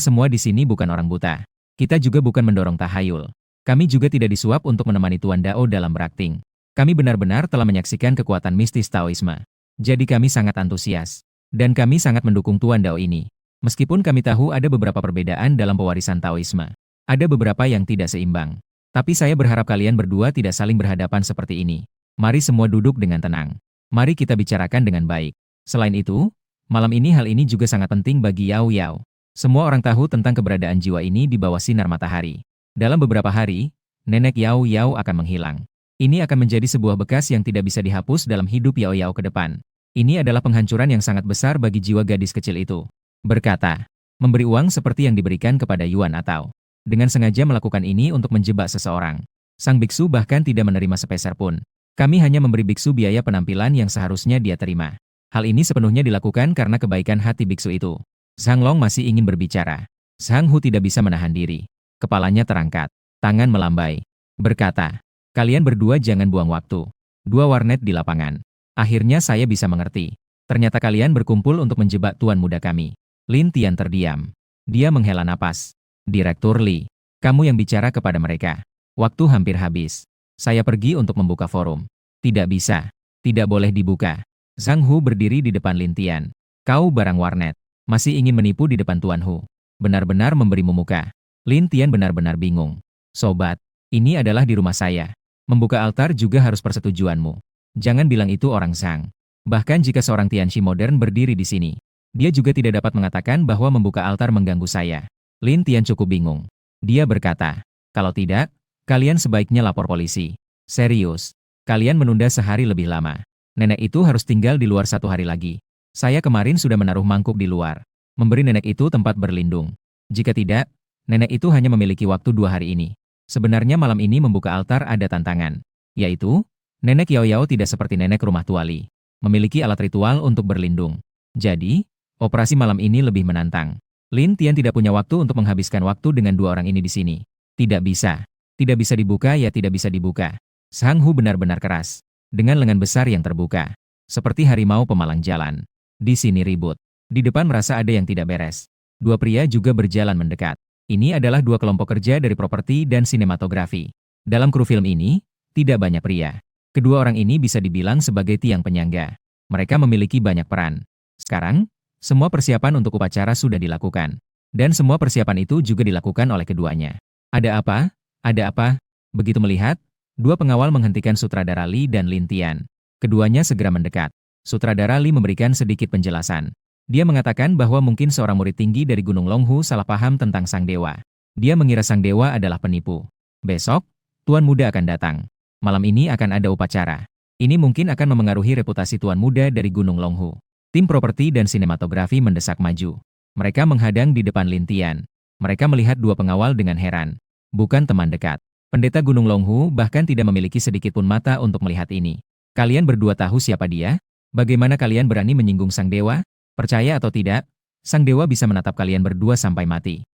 Speaker 1: semua di sini bukan orang buta. Kita juga bukan mendorong tahayul. Kami juga tidak disuap untuk menemani Tuan Dao dalam berakting. Kami benar-benar telah menyaksikan kekuatan mistis Taoisme. Jadi kami sangat antusias. Dan kami sangat mendukung Tuan Dao ini. Meskipun kami tahu ada beberapa perbedaan dalam pewarisan Taoisme. Ada beberapa yang tidak seimbang. Tapi saya berharap kalian berdua tidak saling berhadapan seperti ini. Mari semua duduk dengan tenang. Mari kita bicarakan dengan baik. Selain itu, malam ini hal ini juga sangat penting bagi Yao Yao. Semua orang tahu tentang keberadaan jiwa ini di bawah sinar matahari. Dalam beberapa hari, nenek Yao Yao akan menghilang. Ini akan menjadi sebuah bekas yang tidak bisa dihapus dalam hidup Yao Yao ke depan. Ini adalah penghancuran yang sangat besar bagi jiwa gadis kecil itu. Berkata, memberi uang seperti yang diberikan kepada Yuan atau dengan sengaja melakukan ini untuk menjebak seseorang. Sang biksu bahkan tidak menerima sepeser pun. Kami hanya memberi biksu biaya penampilan yang seharusnya dia terima. Hal ini sepenuhnya dilakukan karena kebaikan hati biksu itu. Zhang Long masih ingin berbicara. Zhang Hu tidak bisa menahan diri. Kepalanya terangkat, tangan melambai. Berkata, kalian berdua jangan buang waktu. 2 warnet di lapangan. Akhirnya saya bisa mengerti. Ternyata kalian berkumpul untuk menjebak tuan muda kami. Lin Tian terdiam. Dia menghela napas. Direktur Lee, kamu yang bicara kepada mereka. Waktu hampir habis. Saya pergi untuk membuka forum. Tidak bisa. Tidak boleh dibuka. Zhang Hu berdiri di depan Lin Tian. Kau barang warnet. Masih ingin menipu di depan Tuan Hu. Benar-benar memberimu muka. Lin Tian benar-benar bingung. Sobat, ini adalah di rumah saya. Membuka altar juga harus persetujuanmu. Jangan bilang itu orang Zhang. Bahkan jika seorang Tianxi modern berdiri di sini, dia juga tidak dapat mengatakan bahwa membuka altar mengganggu saya. Lin Tian cukup bingung. Dia berkata, kalau tidak, kalian sebaiknya lapor polisi. Serius, kalian menunda sehari lebih lama. Nenek itu harus tinggal di luar 1 hari lagi. Saya kemarin sudah menaruh mangkuk di luar. Memberi nenek itu tempat berlindung. Jika tidak, nenek itu hanya memiliki waktu 2 hari ini. Sebenarnya malam ini membuka altar ada tantangan. Yaitu, nenek Yao Yao tidak seperti nenek rumah tuali. Memiliki alat ritual untuk berlindung. Jadi, operasi malam ini lebih menantang. Lin Tian tidak punya waktu untuk menghabiskan waktu dengan 2 orang ini di sini. Tidak bisa. Tidak bisa dibuka ya tidak bisa dibuka. Zhang Hu benar-benar keras. Dengan lengan besar yang terbuka. Seperti harimau pemalang jalan. Di sini ribut. Di depan merasa ada yang tidak beres. 2 pria juga berjalan mendekat. Ini adalah 2 kelompok kerja dari properti dan sinematografi. Dalam kru film ini, tidak banyak pria. Kedua orang ini bisa dibilang sebagai tiang penyangga. Mereka memiliki banyak peran. Sekarang, semua persiapan untuk upacara sudah dilakukan. Dan semua persiapan itu juga dilakukan oleh keduanya. Ada apa? Ada apa? Begitu melihat, 2 pengawal menghentikan sutradara Lee dan Lin Tian. Keduanya segera mendekat. Sutradara Lee memberikan sedikit penjelasan. Dia mengatakan bahwa mungkin seorang murid tinggi dari Gunung Longhu salah paham tentang Sang Dewa. Dia mengira Sang Dewa adalah penipu. Besok, Tuan Muda akan datang. Malam ini akan ada upacara. Ini mungkin akan memengaruhi reputasi Tuan Muda dari Gunung Longhu. Tim properti dan sinematografi mendesak maju. Mereka menghadang di depan Lin Tian. Mereka melihat 2 pengawal dengan heran. Bukan teman dekat. Pendeta Gunung Longhu bahkan tidak memiliki sedikit pun mata untuk melihat ini. Kalian berdua tahu siapa dia? Bagaimana kalian berani menyinggung Sang Dewa? Percaya atau tidak, Sang Dewa bisa menatap kalian berdua sampai mati.